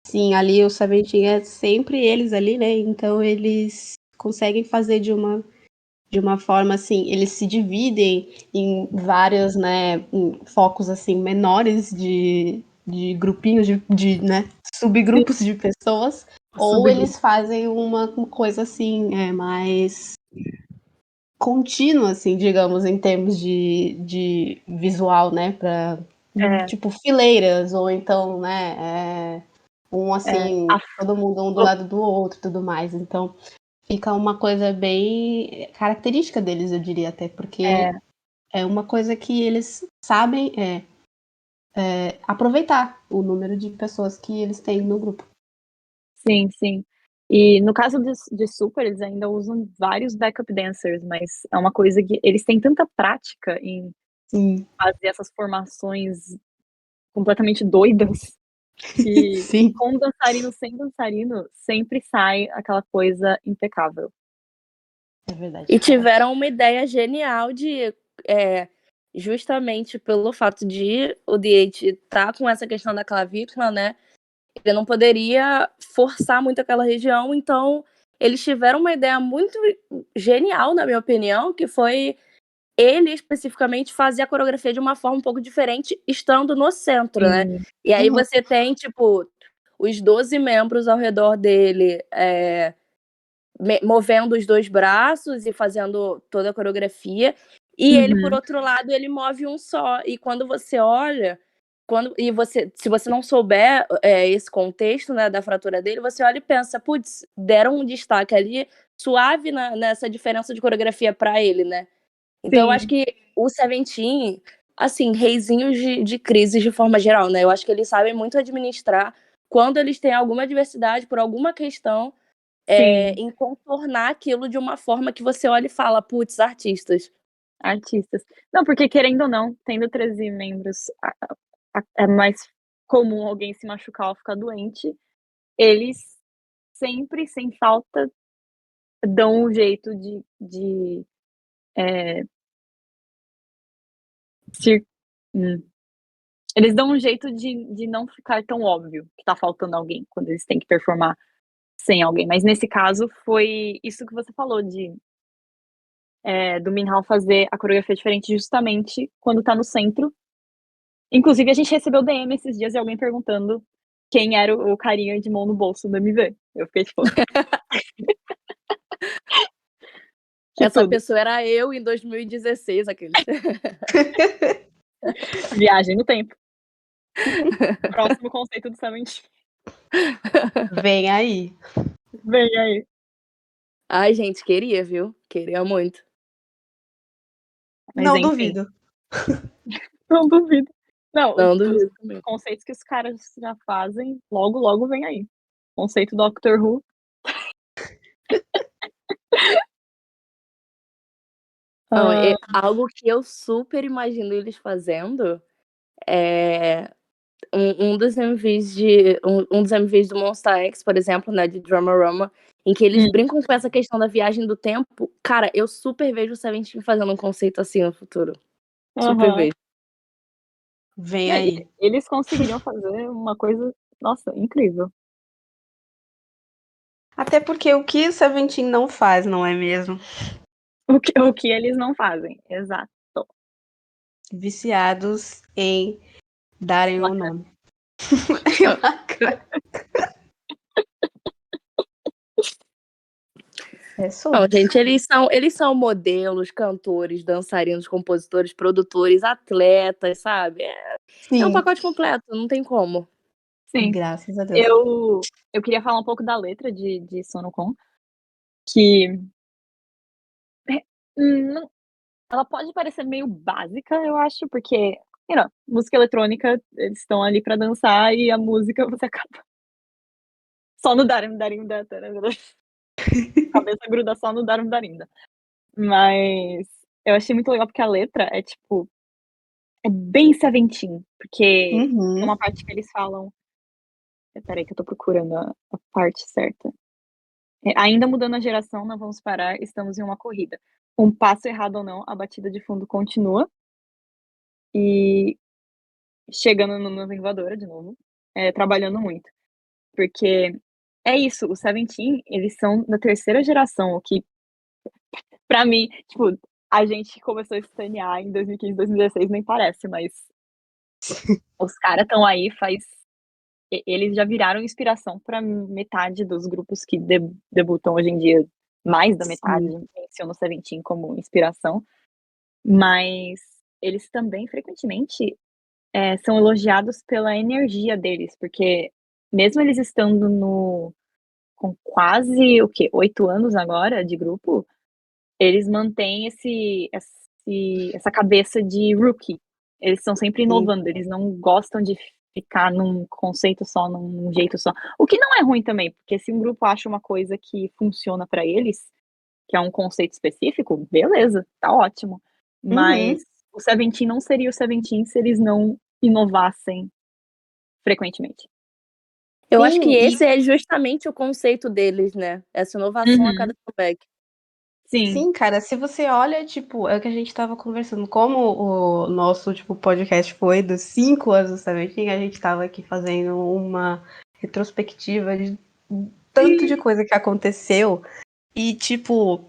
Sim, ali o Seventeen é sempre eles ali, né? Então eles conseguem fazer de uma forma assim, eles se dividem em vários, né, focos assim menores de grupinhos né, subgrupos de pessoas, ou eles fazem uma coisa assim, mais contínua, assim, digamos, em termos de visual, né, para tipo fileiras, ou então, né, assim, todo mundo um do lado do outro e tudo mais. Então, fica uma coisa bem característica deles, eu diria até, porque é uma coisa que eles sabem aproveitar o número de pessoas que eles têm no grupo. Sim, sim. E no caso de Super, eles ainda usam vários backup dancers, mas é uma coisa que eles têm tanta prática em fazer essas formações completamente doidas que com dançarino, sem dançarino, sempre sai aquela coisa impecável. É verdade. E tiveram uma ideia genial de, justamente pelo fato de o DH estar com essa questão da clavícula, né? Ele não poderia forçar muito aquela região, então eles tiveram uma ideia muito genial, na minha opinião, que foi ele especificamente fazer a coreografia de uma forma um pouco diferente, estando no centro, né? E aí você tem, tipo, os 12 membros ao redor dele movendo os 2 braços e fazendo toda a coreografia, e ele, por outro lado, ele move um só. E quando você olha, se você não souber esse contexto, né, da fratura dele, você olha e pensa, putz, deram um destaque ali suave nessa diferença de coreografia para ele, né? Então eu acho Sim, que o Seventeen, assim, reizinhos de crises de forma geral, né? Eu acho que eles sabem muito administrar quando eles têm alguma adversidade por alguma questão, sim, em contornar aquilo de uma forma que você olha e fala, putz, artistas. artistas. Não, porque querendo ou não, tendo 13 membros, é mais comum alguém se machucar ou ficar doente. Eles sempre, sem falta, dão um jeito de se eles dão um jeito de não ficar tão óbvio que tá faltando alguém, quando eles têm que performar sem alguém. Mas nesse caso foi isso que você falou do Minhal fazer a coreografia diferente justamente quando tá no centro. Inclusive a gente recebeu DM esses dias de alguém perguntando quem era o carinha de mão no bolso do MV. Eu fiquei tipo, que Essa tudo. pessoa era eu em 2016, aqueles. Viagem no tempo. Próximo conceito do Seventeen. Vem aí. Vem aí. Ai, gente, queria, viu? Queria muito. Mas Não enfim, duvido. não duvido. Não, Não os duvido também. conceitos que os caras já fazem, logo, logo vem aí. Conceito Doctor Who. Não, Ah, algo que eu super imagino eles fazendo é um dos MVs do Monsta X, por exemplo, né, de Dramarama, em que eles hum, brincam com essa questão da viagem do tempo. Cara, eu super vejo o Seventeen fazendo um conceito assim no futuro. Super aham. vejo. Vem Não, aí. eles conseguiriam fazer uma coisa, nossa, incrível. Até porque o que o Seventeen não faz, não é mesmo? O que eles não fazem, exato. Viciados em darem o Lacrando. nome. É Não, sobre. gente, eles são modelos, cantores, dançarinos, compositores, produtores, atletas, sabe? É um Sim, pacote completo, não tem como. Sim, graças a Deus. eu queria falar um pouco da letra de Sonokon, que não, ela pode parecer meio básica, eu acho, porque, música eletrônica, eles estão ali pra dançar e a música você acaba só no darim darim da tararara. Cabeça gruda só no darim darim da. Mas eu achei muito legal porque a letra é tipo, é bem Seventeen, porque tem Uhum. uma parte que eles falam, espera aí que eu tô procurando a parte certa. Ainda mudando a geração, não vamos parar, estamos em uma corrida. Um passo errado ou não, a batida de fundo continua. E chegando no Nuvem Voadora de novo, trabalhando muito. Porque é isso, os Seventeen, eles são da terceira geração, o que pra mim, tipo, a gente começou a estanear em 2015, 2016, nem parece, mas os caras estão aí faz eles já viraram inspiração pra metade dos grupos que debutam hoje em dia, mais da metade Sim. menciona o Seventeen como inspiração, mas eles também frequentemente são elogiados pela energia deles, porque mesmo eles estando com quase, o quê? 8 anos agora de grupo, eles mantêm essa cabeça de rookie. Eles estão sempre Sim. inovando, eles não gostam de ficar num conceito só, num jeito só. O que não é ruim também, porque se um grupo acha uma coisa que funciona pra eles, que é um conceito específico, beleza, tá ótimo. Mas Uhum. o Seventeen não seria o Seventeen se eles não inovassem frequentemente. Eu acho que Sim, e esse é justamente o conceito deles, né? Essa inovação a cada Uhum. comeback. Sim. sim, cara, se você olha, tipo, é o que a gente tava conversando, como o nosso, tipo, podcast foi dos 5 anos do Seventeen, a gente tava aqui fazendo uma retrospectiva de tanto de coisa que aconteceu. E, tipo,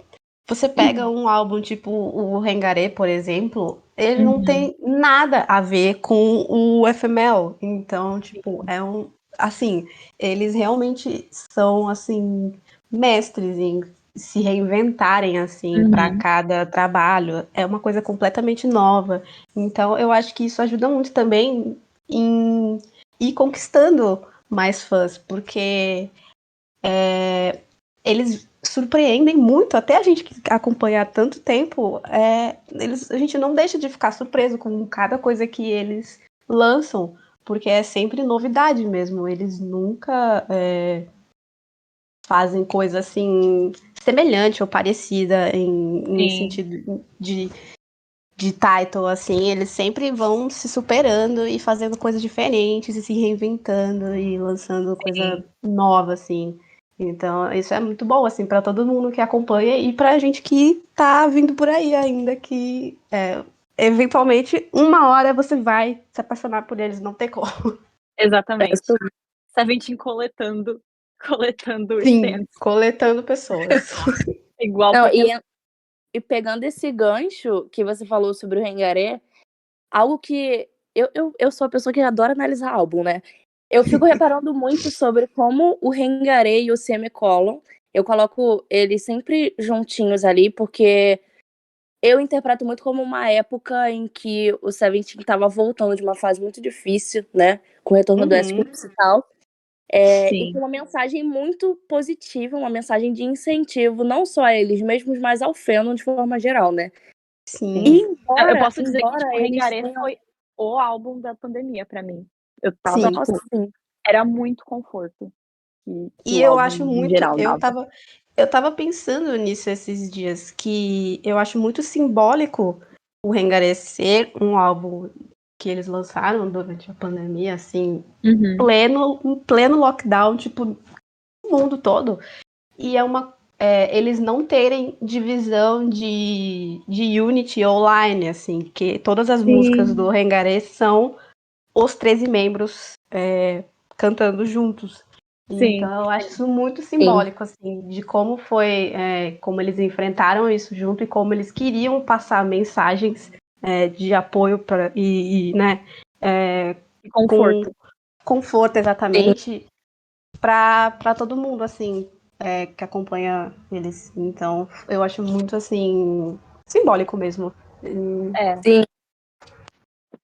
você pega um álbum tipo o Rengaré, por exemplo, ele não Uhum. tem nada a ver com o FML. Então, tipo, é um. Assim, eles realmente são, assim, mestres em se reinventarem, assim, para Uhum. cada trabalho. É uma coisa completamente nova. Então, eu acho que isso ajuda muito também em ir conquistando mais fãs, porque eles surpreendem muito, até a gente que acompanha há tanto tempo, a gente não deixa de ficar surpreso com cada coisa que eles lançam, porque é sempre novidade mesmo, eles nunca fazem coisa assim semelhante ou parecida em sentido de title, assim, eles sempre vão se superando e fazendo coisas diferentes e se reinventando e lançando coisa nova, assim. Então, isso é muito bom, assim, para todo mundo que acompanha e pra gente que tá vindo por aí ainda, que eventualmente, uma hora você vai se apaixonar por eles, não tem como. Exatamente. Seventeen coletando Sim, stands. coletando pessoas. Igual Não, Pokémon. e pegando esse gancho que você falou sobre o Rengaré, algo que eu sou a pessoa que adora analisar álbum, né? Eu fico reparando muito sobre como o Rengaré e o Semicolon, eu coloco eles sempre juntinhos ali, porque eu interpreto muito como uma época em que o Seventeen estava voltando de uma fase muito difícil, né? Com o retorno do S-Clips e tal. E com uma mensagem muito positiva, uma mensagem de incentivo, não só a eles mesmos, mas ao fandom de forma geral, né? Sim. Eu posso dizer que tipo, o eles Rengaré tenham... foi o álbum da pandemia pra mim. Eu tava, Sim. Nossa, sim. era muito conforto. E eu acho muito, eu tava pensando nisso esses dias, que eu acho muito simbólico o Rengaré ser um álbum que eles lançaram durante a pandemia, assim, em pleno lockdown, tipo, no mundo todo. E eles não terem divisão de Unity online, assim, que todas as músicas do Rengaré são os 13 membros cantando juntos. Então, eu acho isso muito simbólico, assim, de como foi, como eles enfrentaram isso junto e como eles queriam passar mensagens de apoio né, conforto. Com conforto, exatamente, para todo mundo, assim, que acompanha eles. Então, eu acho muito, assim, simbólico mesmo. Sim.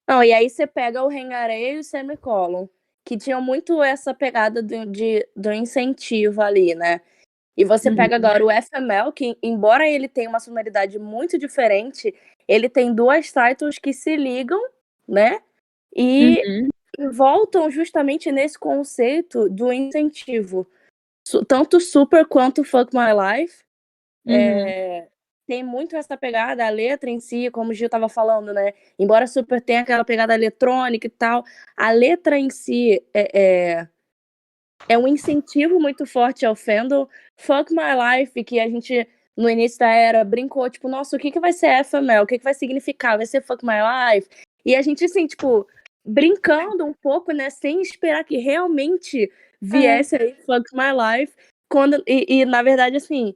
Não, e aí você pega o Rengaré e o Semicolon, que tinham muito essa pegada do incentivo ali, né? E você pega agora o FML, que embora ele tenha uma sonoridade muito diferente, ele tem duas titles que se ligam, né? E voltam justamente nesse conceito do incentivo. Tanto Super quanto Fuck My Life. Tem muito essa pegada, a letra em si, como o Gil tava falando, né? Embora Super tenha aquela pegada eletrônica e tal, a letra em si é um incentivo muito forte ao fandom. Fuck My Life, que a gente, no início da era, brincou, tipo, nossa, o que vai ser FML? O que vai significar? Vai ser Fuck My Life? E a gente, assim, tipo, brincando um pouco, né? Sem esperar que realmente viesse aí Fuck My Life. E, na verdade, assim,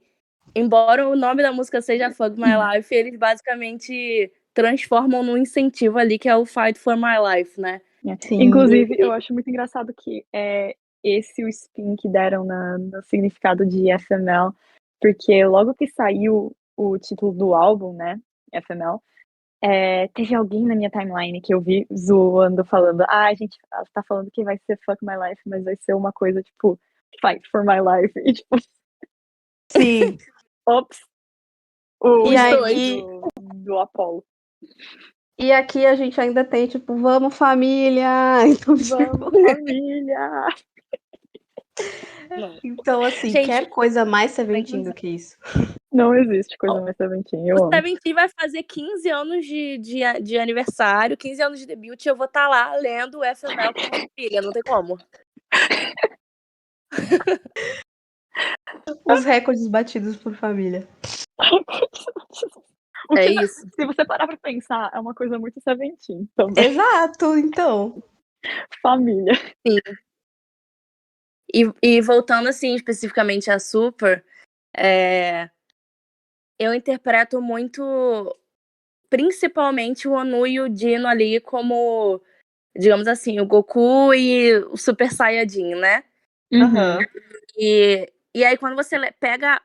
embora o nome da música seja Fuck My Life, eles basicamente transformam num incentivo ali, que é o Fight for My Life, né? Inclusive, eu acho muito engraçado que esse o spin que deram no significado de FML, porque logo que saiu o título do álbum, né, FML, teve alguém na minha timeline que eu vi zoando, falando, a gente tá falando que vai ser Fuck My Life, mas vai ser uma coisa, tipo, Fight for My Life, e tipo... Sim. Ops. Do Apollo. E aqui a gente ainda tem, tipo, vamos família! Então, vamos família! Então, assim, Gente, quer coisa mais Seventeen do que isso? Não existe coisa mais Seventeen, eu amo. O Seventeen vai fazer 15 anos de aniversário, 15 anos de debut, e eu vou estar lá lendo o FML com minha filha, não tem como. Os recordes batidos por família. Isso. Se você parar pra pensar, é uma coisa muito Seventeen também. Exato, então. Família. Sim. E voltando, assim, especificamente a Super, eu interpreto muito, principalmente o Onu e o Dino ali como, digamos assim, o Goku e o Super Saiyajin, né? E aí, quando você pega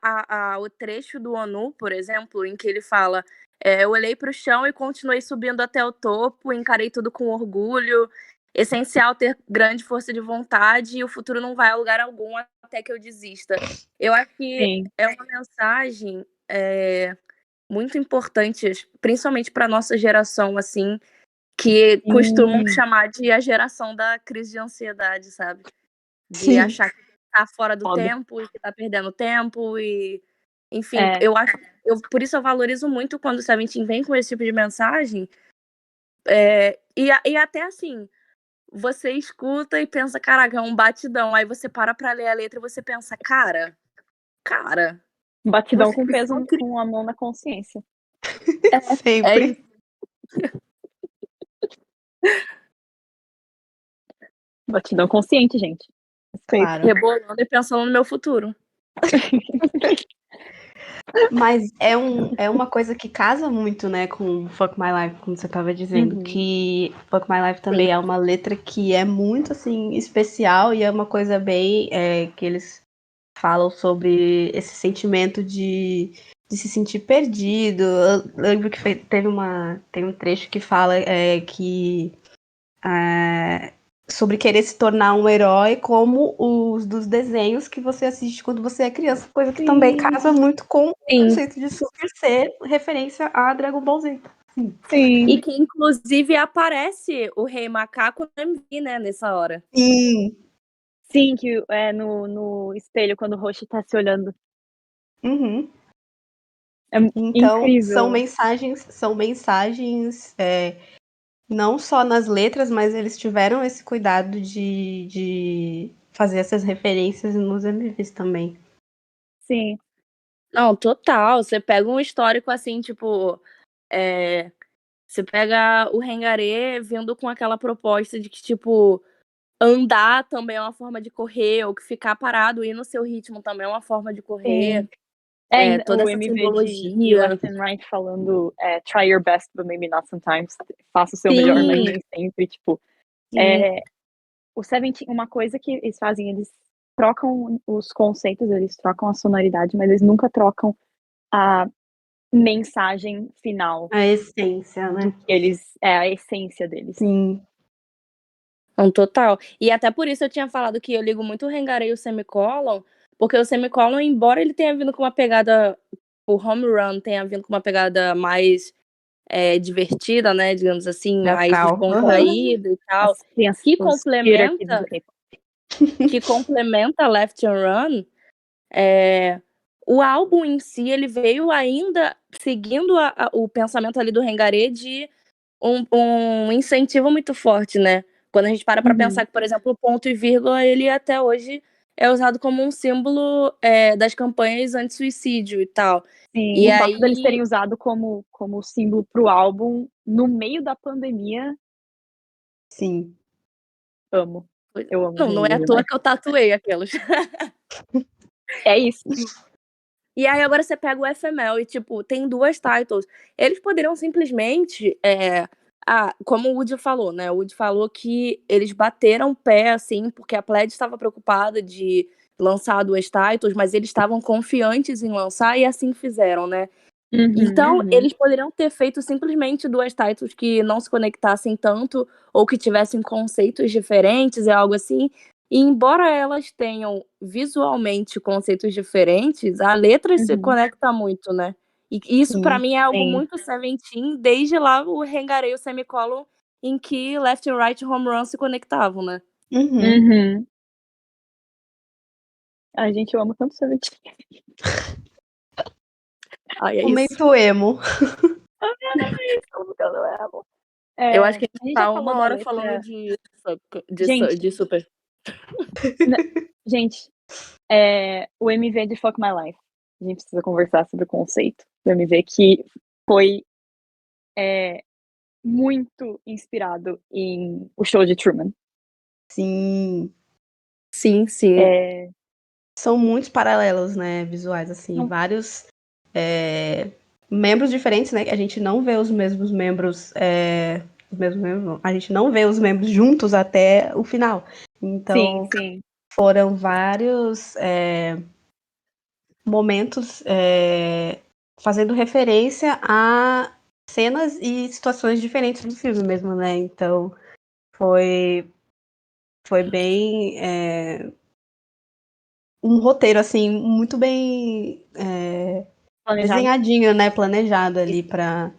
o trecho do Onu, por exemplo, em que ele fala: eu olhei pro chão e continuei subindo até o topo, encarei tudo com orgulho. essencial ter grande força de vontade e o futuro não vai a lugar algum até que eu desista. Eu acho que Sim. é uma mensagem muito importante, principalmente para nossa geração, assim, que costumam chamar de a geração da crise de ansiedade, sabe? De Sim. achar que tá fora do Foda. tempo e que tá perdendo tempo e... Enfim, É. por isso eu valorizo muito quando o Seventeen vem com esse tipo de mensagem. E até assim, você escuta e pensa, caraca, é um batidão. Aí você para pra ler a letra e você pensa, cara, Batidão com vocês peso, são com a mão na consciência. É Sempre. isso. Batidão consciente, gente. Respeito. Claro. Rebolando e pensando no meu futuro. Mas é uma coisa que casa muito, né, com Fuck My Life, como você tava dizendo. Uhum. Que Fuck My Life também Sim. é uma letra que é muito, assim, especial e é uma coisa bem que eles falam sobre esse sentimento de se sentir perdido. Eu lembro que tem um trecho que fala que sobre querer se tornar um herói como os dos desenhos que você assiste quando você é criança, coisa que também casa muito com o conceito de Super ser referência a Dragon Ball Z. Sim. E que inclusive aparece o Rei Macaco no MV, né, nessa hora. Sim. Sim, que é no espelho, quando o Roshi tá se olhando. Uhum. É Então, incrível. são mensagens não só nas letras, mas eles tiveram esse cuidado de fazer essas referências nos MVs também. Sim. Não, total. Você pega um histórico assim, tipo... Você pega o Rengaré vindo com aquela proposta de que, tipo, andar também é uma forma de correr, ou que ficar parado e ir no seu ritmo também é uma forma de correr. Sim. Toda O essa MV de simbologia. Left and Right falando try your best, but maybe not sometimes. Faça o seu melhor, mas nem sempre. Tipo, o Seventeen, uma coisa que eles fazem, eles trocam os conceitos, eles trocam a sonoridade, mas eles nunca trocam a mensagem final. A essência, né? Do que eles... É a essência deles. Sim. Total. E até por isso eu tinha falado que eu ligo muito o Rengaré e o Semicolon, porque o Semicolon, embora ele tenha vindo com uma pegada, o Home Run tenha vindo com uma pegada mais divertida, né, digamos assim, mais Teatral. descontraída e tal, que complementa Left and Run, o álbum em si, ele veio ainda seguindo o pensamento ali do Rengaré de um incentivo muito forte, né? Quando a gente para pra pensar que, por exemplo, o ponto e vírgula, ele até hoje é usado como um símbolo das campanhas anti-suicídio e tal. Sim, E o aí... fato deles terem usado como símbolo pro álbum no meio da pandemia. Sim. Amo. Eu amo. Não é à toa que eu tatuei aqueles. É isso. E aí agora você pega o FML e, tipo, tem duas titles. Eles poderiam simplesmente... como o Woody falou, né? O Woody falou que eles bateram pé, assim, porque a Pledge estava preocupada de lançar duas titles, mas eles estavam confiantes em lançar e assim fizeram, né? Então, eles poderiam ter feito simplesmente duas titles que não se conectassem tanto ou que tivessem conceitos diferentes e algo assim. E embora elas tenham visualmente conceitos diferentes, a letra se conecta muito, né? E isso pra mim é algo muito Seventeen, desde lá o Rengaré e o Semicolon, em que Left and Right e Home Run se conectavam, né? A gente ama tanto Seventeen. Ai, é Momento emo. Como que eu não amo? Eu acho que a gente já tá falou uma da hora letra. falando de Gente. Super. Gente, o MV de Fuck My Life. A gente precisa conversar sobre o conceito do MV, que foi muito inspirado em O Show de Truman. Sim. Sim. São muitos paralelos, né, visuais, assim, vários membros diferentes, né, que a gente não vê os mesmos membros, a gente não vê os membros juntos até o final. Então, foram vários momentos fazendo referência a cenas e situações diferentes do filme mesmo, né, então foi bem um roteiro assim muito bem Planejado. desenhadinho, né, planejado ali para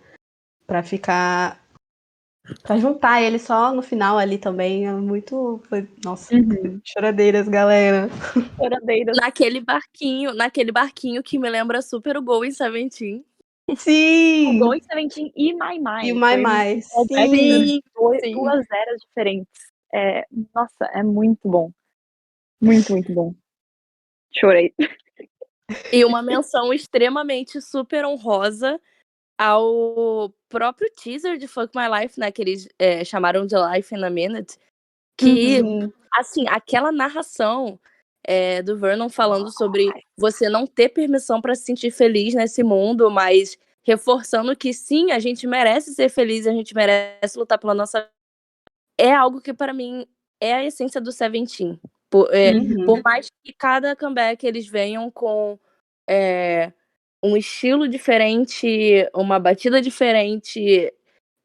juntar ele só no final ali também. Nossa, choradeiras, galera. Choradeiras. Naquele barquinho que me lembra super o Go in Seventeen. O Sim! Going Seventeen e My My. E o My My, Foi um callback de Sim. duas eras diferentes. Nossa, é muito bom. Muito, muito bom. Chorei. E uma menção extremamente super honrosa ao próprio teaser de Fuck My Life, né? Que eles chamaram de Life in a Minute. Que, assim, aquela narração do Vernon falando sobre você não ter permissão pra se sentir feliz nesse mundo, mas reforçando que sim, a gente merece ser feliz, a gente merece lutar pela nossa... É algo que pra mim é a essência do Seventeen. Por mais que cada comeback eles venham com um estilo diferente, uma batida diferente,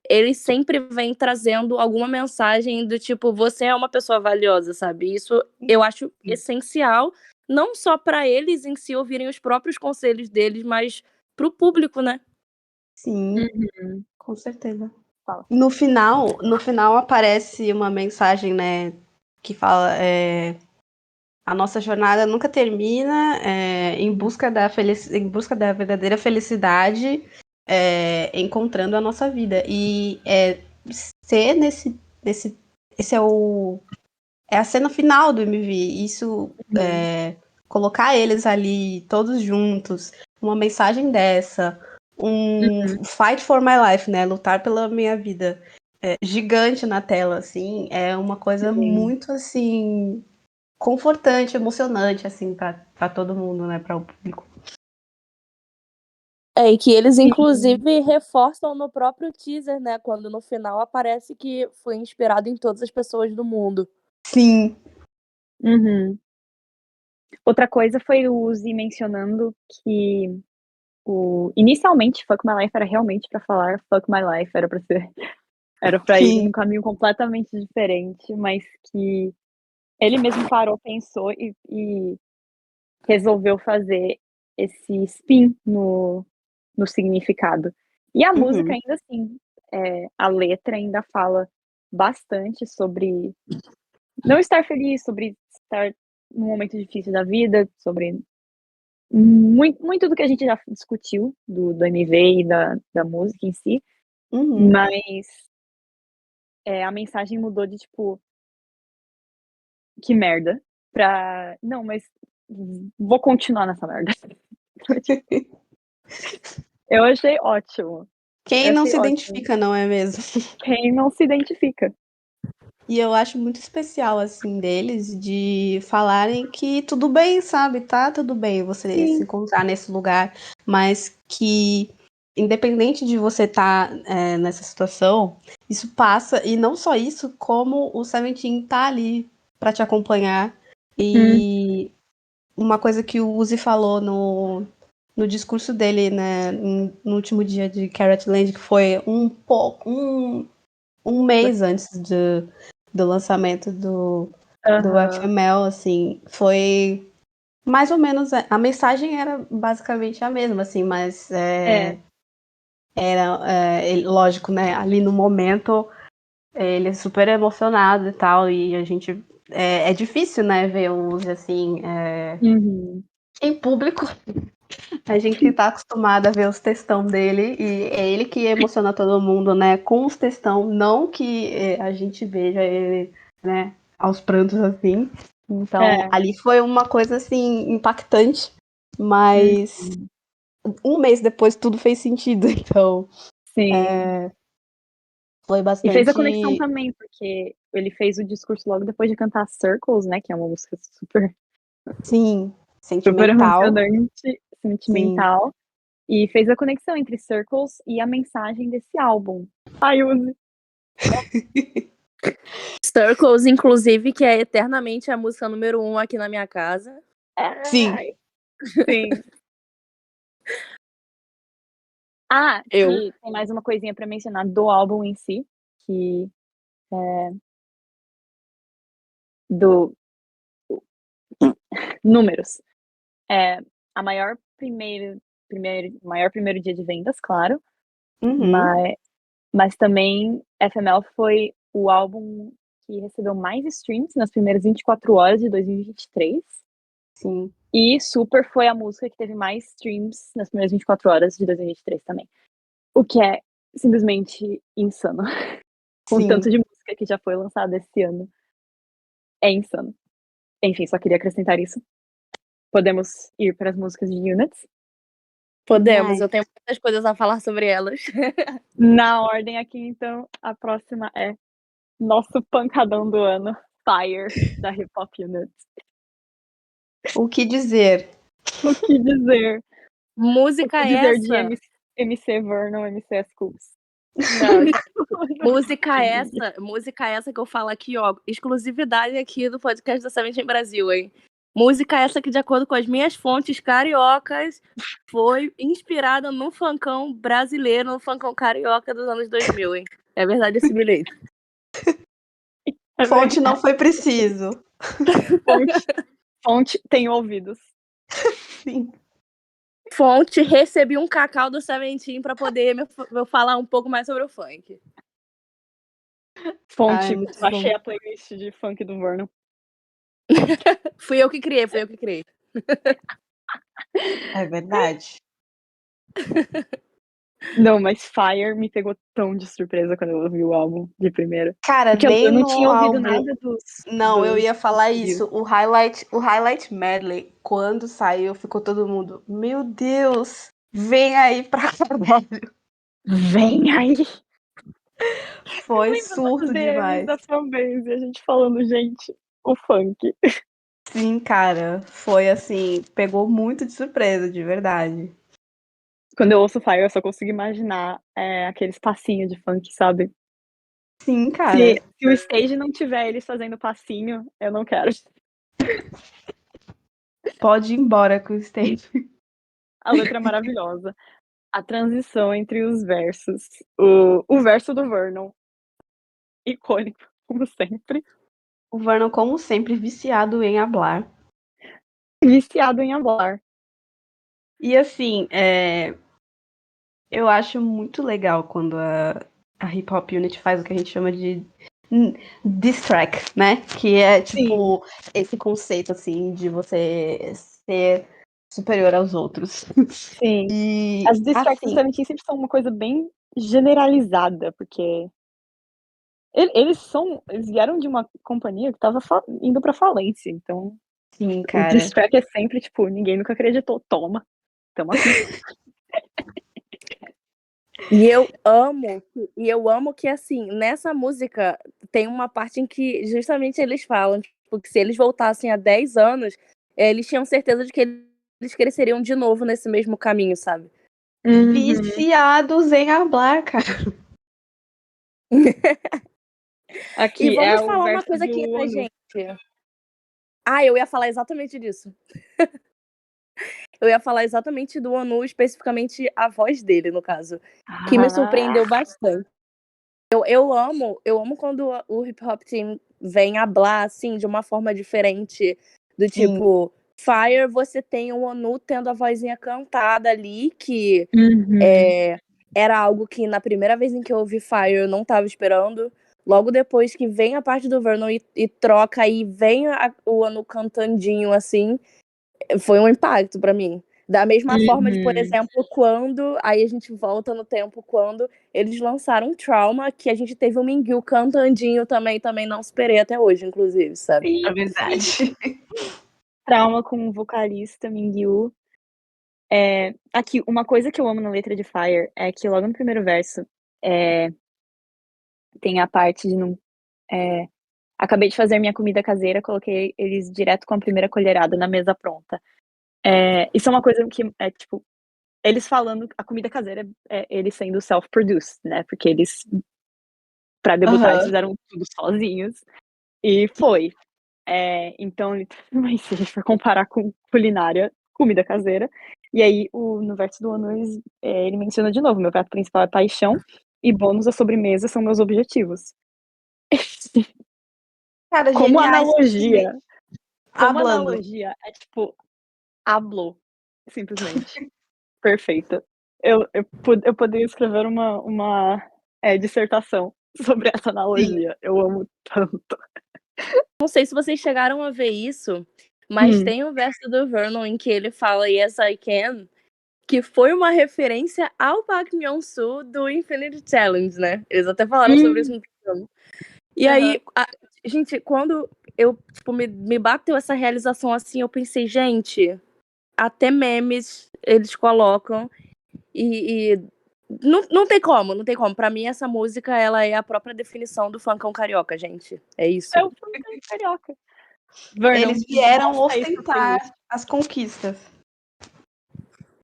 eles sempre vêm trazendo alguma mensagem do tipo, você é uma pessoa valiosa, sabe? Isso eu acho essencial, não só pra eles em si ouvirem os próprios conselhos deles, mas pro público, né? Sim, com certeza. Fala. No final aparece uma mensagem, né, que fala a nossa jornada nunca termina em busca da verdadeira felicidade, encontrando a nossa vida. E ser esse é a cena final do MV. Isso colocar eles ali todos juntos, uma mensagem dessa, fight for my life, né? Lutar pela minha vida. Gigante na tela, assim, é uma coisa muito, assim, confortante, emocionante, assim, pra todo mundo, né, para o público. E que eles, inclusive, reforçam no próprio teaser, né, quando no final aparece que foi inspirado em todas as pessoas do mundo. Sim. Outra coisa foi o Uzi mencionando que inicialmente Fuck My Life era realmente pra falar Fuck My Life, era pra ir num caminho completamente diferente, mas que ele mesmo parou, pensou e resolveu fazer esse spin no significado. E a música ainda assim, a letra ainda fala bastante sobre não estar feliz, sobre estar num momento difícil da vida, sobre muito do que a gente já discutiu do MV e da música em si, mas a mensagem mudou de tipo, que merda, pra não, mas vou continuar nessa merda. Eu achei ótimo. Quem não se identifica, não é mesmo? Quem não se identifica. E eu acho muito especial, assim, deles, de falarem que tudo bem, sabe? Tá tudo bem você se encontrar nesse lugar, mas que, independente de você estar nessa situação, isso passa, e não só isso, como o Seventeen tá ali pra te acompanhar. E uma coisa que o Uzi falou no discurso dele, né, no último dia de Carrot Land, que foi um mês antes do lançamento do FML, assim, foi mais ou menos, a mensagem era basicamente a mesma, assim, mas lógico, né, ali no momento ele é super emocionado e tal, e a gente, é difícil, né, ver o Uzi, assim, em público. A gente tá acostumada a ver os textão dele, e é ele que emociona todo mundo, né? Com os textão, não que a gente veja ele, né, aos prantos assim. Então, ali foi uma coisa, assim, impactante, mas um mês depois tudo fez sentido, então... Sim. Foi bastante... E fez a conexão também, porque ele fez o discurso logo depois de cantar Circles, né, que é uma música super... Sim, super sentimental. emocionante, sentimental. E fez a conexão entre Circles e a mensagem desse álbum. Ai, Uzi. Circles, inclusive, que é eternamente a música número 1 aqui na minha casa. Sim. Sim. Que tem mais uma coisinha pra mencionar do álbum em si, que do números. A maior primeiro dia de vendas, claro, Uhum. mas também FML foi o álbum que recebeu mais streams nas primeiras 24 horas de 2023. Sim. E Super foi a música que teve mais streams nas primeiras 24 horas de 2023 também. O que é simplesmente insano. Com o Sim. tanto de música que já foi lançada esse ano. É insano. Enfim, só queria acrescentar isso. Podemos ir para as músicas de Units. Podemos, Nice. eu tenho muitas coisas a falar sobre elas. Na ordem aqui, então, a próxima é nosso pancadão do ano, Fire, da Hip Hop Unit. O que dizer? O que dizer? Música O que dizer de essa. MC Vernon, MC Scoops? Não, música essa que eu falo aqui, ó, exclusividade aqui do podcast da Seventeen Brasil, hein? Música essa que, de acordo com as minhas fontes cariocas, foi inspirada no funkão brasileiro, no funkão carioca dos anos 2000, hein? É verdade esse bilhete. Fonte não foi preciso. Fonte tem ouvidos. Sim. Fonte, recebi um cacau do Seventeen pra poder eu falar um pouco mais sobre o funk. Fonte, muito achei bom. a playlist de funk do Vernon. Fui eu que criei. É verdade. Não, mas Fire me pegou tão de surpresa quando eu ouvi o álbum de primeira. Cara, Porque bem eu não no tinha ouvido álbum. nada dos. Não, eu ia falar reviews. isso. O highlight medley, quando saiu, ficou todo mundo, meu Deus, vem aí pra caralho. Vem aí! Foi Lembra nossos surto DMs demais. da fanbase, a gente falando, gente, o funk. Sim, cara, foi assim, pegou muito de surpresa, de verdade. Quando eu ouço Fire, eu só consigo imaginar aqueles passinhos de funk, sabe? Sim, cara. Se o stage não tiver eles fazendo passinho, eu não quero. Pode ir embora com o stage. A letra é maravilhosa. A transição entre os versos. O verso do Vernon. Icônico, como sempre. O Vernon, como sempre, viciado em hablar. Viciado em hablar. E assim, eu acho muito legal quando a Hip Hop Unit faz o que a gente chama de diss track, né? Que é tipo esse conceito assim de você ser superior aos outros. Sim. E As diss tracks do assim, Seventeen sempre são uma coisa bem generalizada, porque eles vieram de uma companhia que estava indo pra falência, então sim, o cara. diss track é sempre tipo, ninguém nunca acreditou, toma, tamo aqui. E eu amo que, assim, nessa música tem uma parte em que justamente eles falam, tipo, que se eles voltassem há 10 anos, eles tinham certeza de que eles cresceriam de novo nesse mesmo caminho, sabe? Viciados em hablar, cara. Aqui E vamos é o falar uma verso coisa do aqui, né, ONU. gente? Eu ia falar exatamente disso. Eu ia falar exatamente do ONU, especificamente a voz dele, no caso, que me surpreendeu bastante. Eu amo quando o hip hop team vem hablar, assim, de uma forma diferente, do Sim. tipo, Fire, você tem o ONU tendo a vozinha cantada ali, que era algo que na primeira vez em que eu ouvi Fire eu não tava esperando. Logo depois que vem a parte do Vernon e troca e vem o ONU cantandinho, assim, foi um impacto pra mim. Da mesma forma de, por exemplo, quando... Aí a gente volta no tempo quando eles lançaram Trauma, que a gente teve o Mingyu cantandinho também não superei até hoje, inclusive, sabe? É verdade. Trauma com o vocalista Mingyu. Aqui, uma coisa que eu amo na letra de Fire é que logo no primeiro verso tem a parte de não... acabei de fazer minha comida caseira, coloquei eles direto com a primeira colherada na mesa pronta. Isso é uma coisa que é tipo, eles falando a comida caseira é eles sendo self-produced, né? Porque eles, pra debutar, eles fizeram tudo sozinhos. E foi. Então, literalmente, se a gente for comparar com culinária, comida caseira. E aí, no verso do ONU, ele menciona de novo: meu prato principal é paixão, e bônus a sobremesa são meus objetivos. Cara, Como geniais, analogia, como hablando. analogia, é tipo, hablou, simplesmente. Perfeita. Eu poderia escrever uma dissertação sobre essa Sim. analogia. Eu amo tanto. Não sei se vocês chegaram a ver isso, mas tem um verso do Vernon em que ele fala Yes, I Can, que foi uma referência ao Park Myung-soo do Infinity Challenge, né? Eles até falaram sobre isso no programa. E aí, gente, quando eu, tipo, me bateu essa realização assim, eu pensei, gente, até memes eles colocam e não tem como, não tem como. Pra mim, essa música, ela é a própria definição do funkão carioca, gente. É isso. É o funkão carioca. Vernon, Eles vieram bota aí pro ostentar playlist. as conquistas.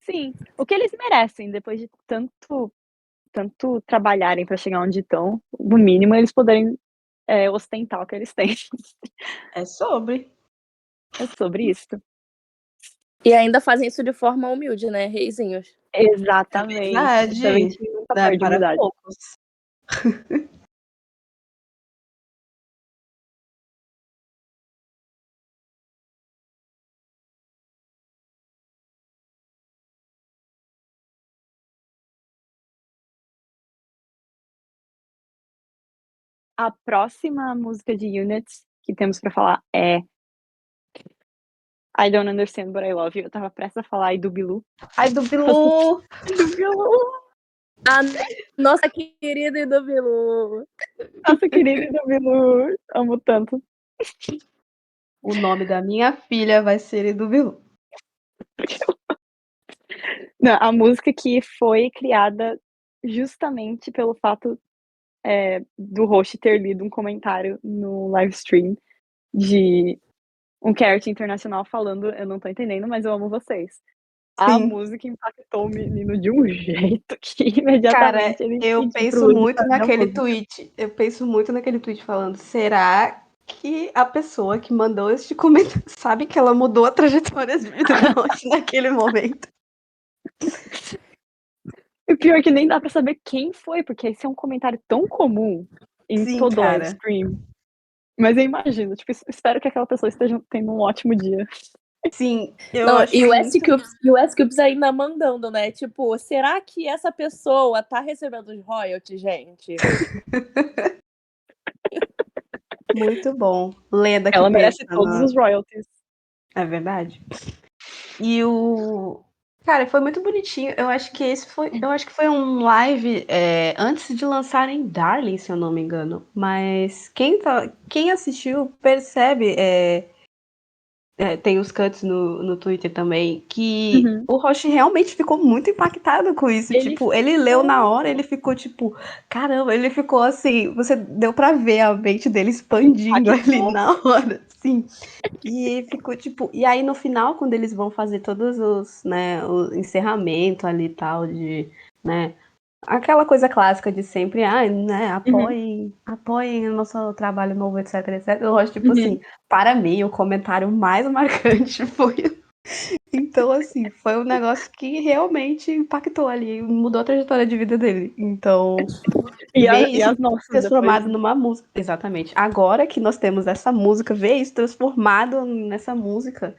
Sim, o que eles merecem, depois de tanto trabalharem pra chegar onde estão, no mínimo eles poderem ostentar o que eles têm. É sobre. É sobre isso. E ainda fazem isso de forma humilde, né, reizinhos? Exatamente. Verdade. Exatamente, nunca Não é perde para humildade. poucos. A próxima música de Units que temos pra falar é I Don't Understand But I Love You. Eu tava prestes a falar do Bilu. Ai, do Bilu! Do Bilu! A nossa querida Idobilu. Nossa querida do Bilu. Amo tanto. O nome da minha filha vai ser do Bilu. Não, a música que foi criada justamente pelo fato do host ter lido um comentário no live stream de um character internacional falando eu não tô entendendo, mas eu amo vocês. A Sim. música impactou o menino de um jeito que Cara, imediatamente ele eu pediu penso pro Luiz muito fazer a naquele música. tweet. Eu penso muito naquele tweet falando, será que a pessoa que mandou este comentário sabe que ela mudou a trajetória de vida do Host naquele momento? E o pior é que nem dá pra saber quem foi, porque esse é um comentário tão comum em Sim, todo live cara. stream. Mas eu imagino, tipo, espero que aquela pessoa esteja tendo um ótimo dia. Sim, eu Não, acho e o muito... S-Cubes ainda mandando, né? Tipo, será que essa pessoa tá recebendo os royalties, gente? Muito bom. Lenda que Ela pensa. merece todos os royalties. É verdade. E o... Cara, foi muito bonitinho. Eu acho que foi um live antes de lançarem Darling, se eu não me engano. Mas quem assistiu percebe, tem os cuts no Twitter também, que o Roche realmente ficou muito impactado com isso. Ele leu na hora, ele ficou tipo, caramba, ele ficou assim, você deu pra ver a mente dele expandindo ali na hora, sim. E ficou tipo, e aí no final, quando eles vão fazer todos os, né, o encerramento ali e tal, de, né, aquela coisa clássica de sempre, né, apoiem o nosso trabalho novo, etc, etc. Eu acho, tipo assim, para mim, o comentário mais marcante foi... Então, assim, foi um negócio que realmente impactou ali, mudou a trajetória de vida dele. Então, ver E isso as nossas transformado depois. numa música. Exatamente. Agora que nós temos essa música, ver isso transformado nessa música,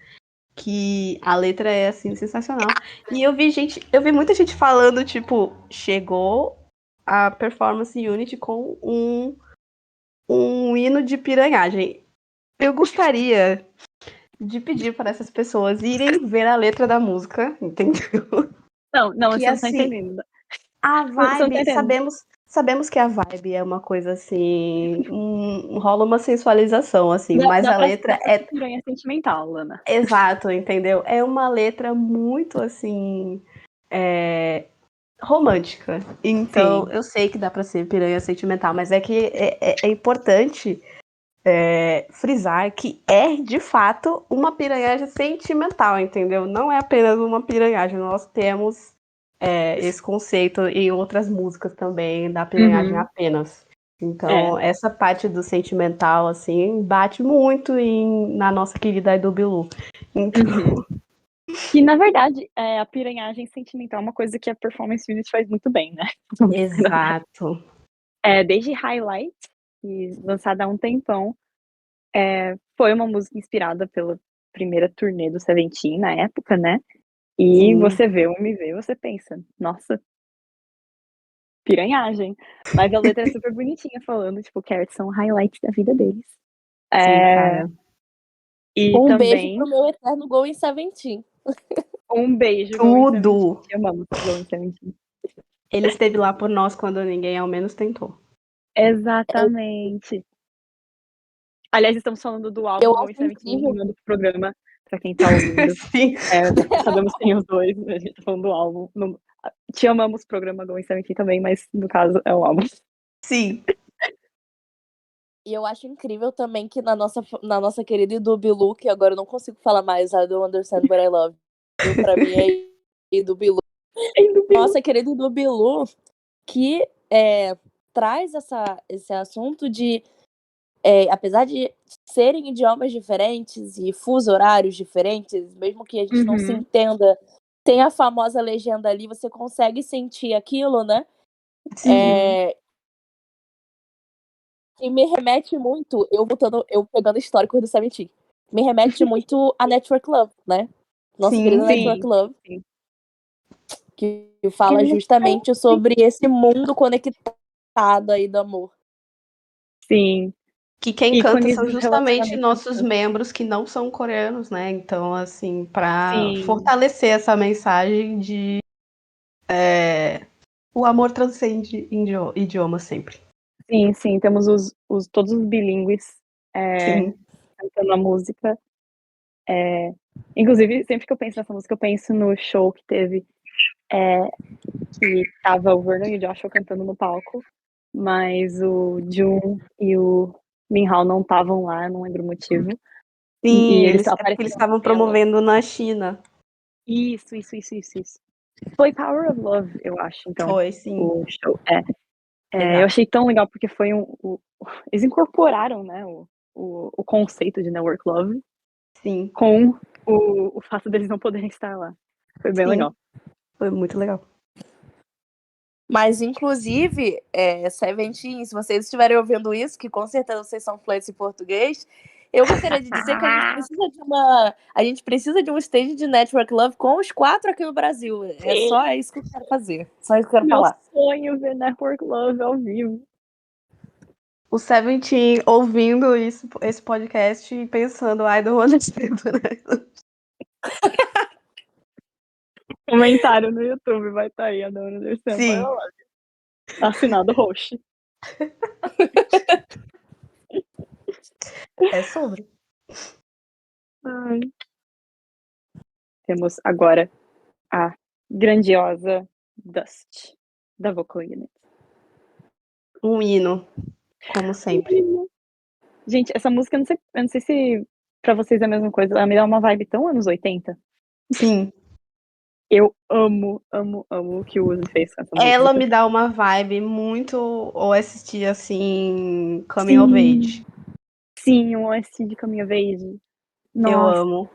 que a letra é, assim, sensacional. E eu vi muita gente falando, tipo, chegou a Performance Unity com um hino de piranhagem. Eu gostaria de pedir para essas pessoas irem ver a letra da música, entendeu? Não, Que você não tá assim, entendendo. a Você não tá vibe, entendendo. sabemos que a vibe é uma coisa assim, rola uma sensualização, assim, mas a letra Dá pra é ser piranha sentimental, Lana. exato, entendeu? É uma letra muito assim, romântica. Então, Sim. eu sei que dá pra ser piranha sentimental, mas é que é importante frisar que é de fato uma piranhagem sentimental, entendeu? Não é apenas uma piranhagem. Nós temos esse conceito em outras músicas também da piranhagem apenas. Então, essa parte do sentimental, assim, bate muito na nossa querida Ido Bilu. Então... Que, na verdade, a piranhagem sentimental é uma coisa que a Performance Unit faz muito bem, né? Exato. Desde Highlight, lançada há um tempão, foi uma música inspirada pela primeira turnê do Seventeen na época, né? E Sim. você vê o Me Vê, você pensa, nossa, piranhagem. Mas a letra é super bonitinha, falando, tipo, carrots são highlights da vida deles. Sim, cara. E Um beijo também, pro meu eterno Going Seventeen. um beijo, Going Seventeen. Tudo! Te amamos, Going Seventeen. Ele esteve lá por nós quando ninguém ao menos tentou. Exatamente. Aliás, estamos falando do álbum Eu Going acho Seventeen, incrível. no programa, pra quem tá ouvindo. Sim. Sabemos que tem os dois, a gente tá falando do álbum. Te amamos, programa Going Seventeen também, mas no caso é o álbum. Sim. E eu acho incrível também que na nossa querida Edu Bilu, que agora eu não consigo falar mais, I don't understand but I love you, pra mim é Edu Bilu. Nossa querida Edu Bilu, que traz esse assunto de, apesar de serem idiomas diferentes e fuso horários diferentes, mesmo que a gente não se entenda, tem a famosa legenda ali, você consegue sentir aquilo, né? E me remete muito, eu pegando históricos do Seventeen, me remete muito a Network Love, né? Nossa querida Network Love, que fala justamente sobre esse mundo conectado aí do amor. Sim. Que quem canta Ícones são dos justamente relacionamentos nossos cristãos. membros que não são coreanos, né? Então, assim, pra Sim. fortalecer essa mensagem de o amor transcende idioma sempre. Sim, temos todos os bilíngues Sim. cantando a música. Inclusive, sempre que eu penso nessa música, eu penso no show que teve, que tava o Vernon e o Joshua cantando no palco, mas o Jun e o Minhao não estavam lá, não lembro o motivo. Sim, E eles é porque apareceram eles estavam na tela. promovendo na China. Isso. Foi Power of Love, eu acho, então, Foi, sim. o show. Exato. Eu achei tão legal, porque foi eles incorporaram, né, o conceito de Network Love Sim. com o fato deles não poderem estar lá. Foi bem legal. Foi muito legal. Mas, inclusive, Seventeen, se vocês estiverem ouvindo isso, que com certeza vocês são fluentes em português, eu gostaria de dizer que a gente precisa de um stage de Network Love com os 4 aqui no Brasil. É só isso que eu quero fazer. Só isso que eu quero falar. Meu sonho ver Network Love ao vivo. O Seventeen ouvindo esse podcast e pensando, I don't understand, né? Comentário no YouTube vai estar aí, a Dona Understand. Sim. Assinado Roche. É sobre. Ai. Temos agora a grandiosa Dust, da Vocal Unit. Um hino, como sempre. Gente, essa música, eu não sei se pra vocês é a mesma coisa, ela me dá uma vibe tão anos 80. Sim. Eu amo o que o Uzi fez com essa música. Ela me dá uma vibe muito OST, assim, Coming of Age. Sim, um OST de Coming of Age. Nossa. Eu amo.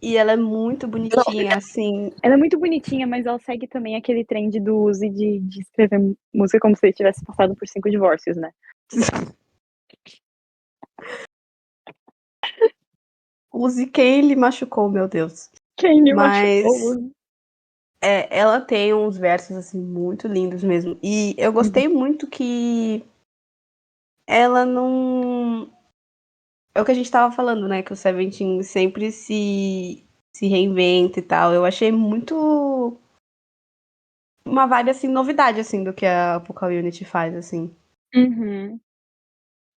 E ela é muito bonitinha, assim. Ela é muito bonitinha, mas ela segue também aquele trend do Uzi de escrever música como se ele tivesse passado por 5 divórcios, né? Use quem ele machucou, meu Deus. Quem me Mas machucou? ela tem uns versos assim muito lindos mesmo. E eu gostei muito que ela não. É o que a gente tava falando, né? Que o Seventeen sempre se reinventa e tal. Eu achei muito uma vibe assim, novidade assim do que a Vocal Unit faz assim. Uhum.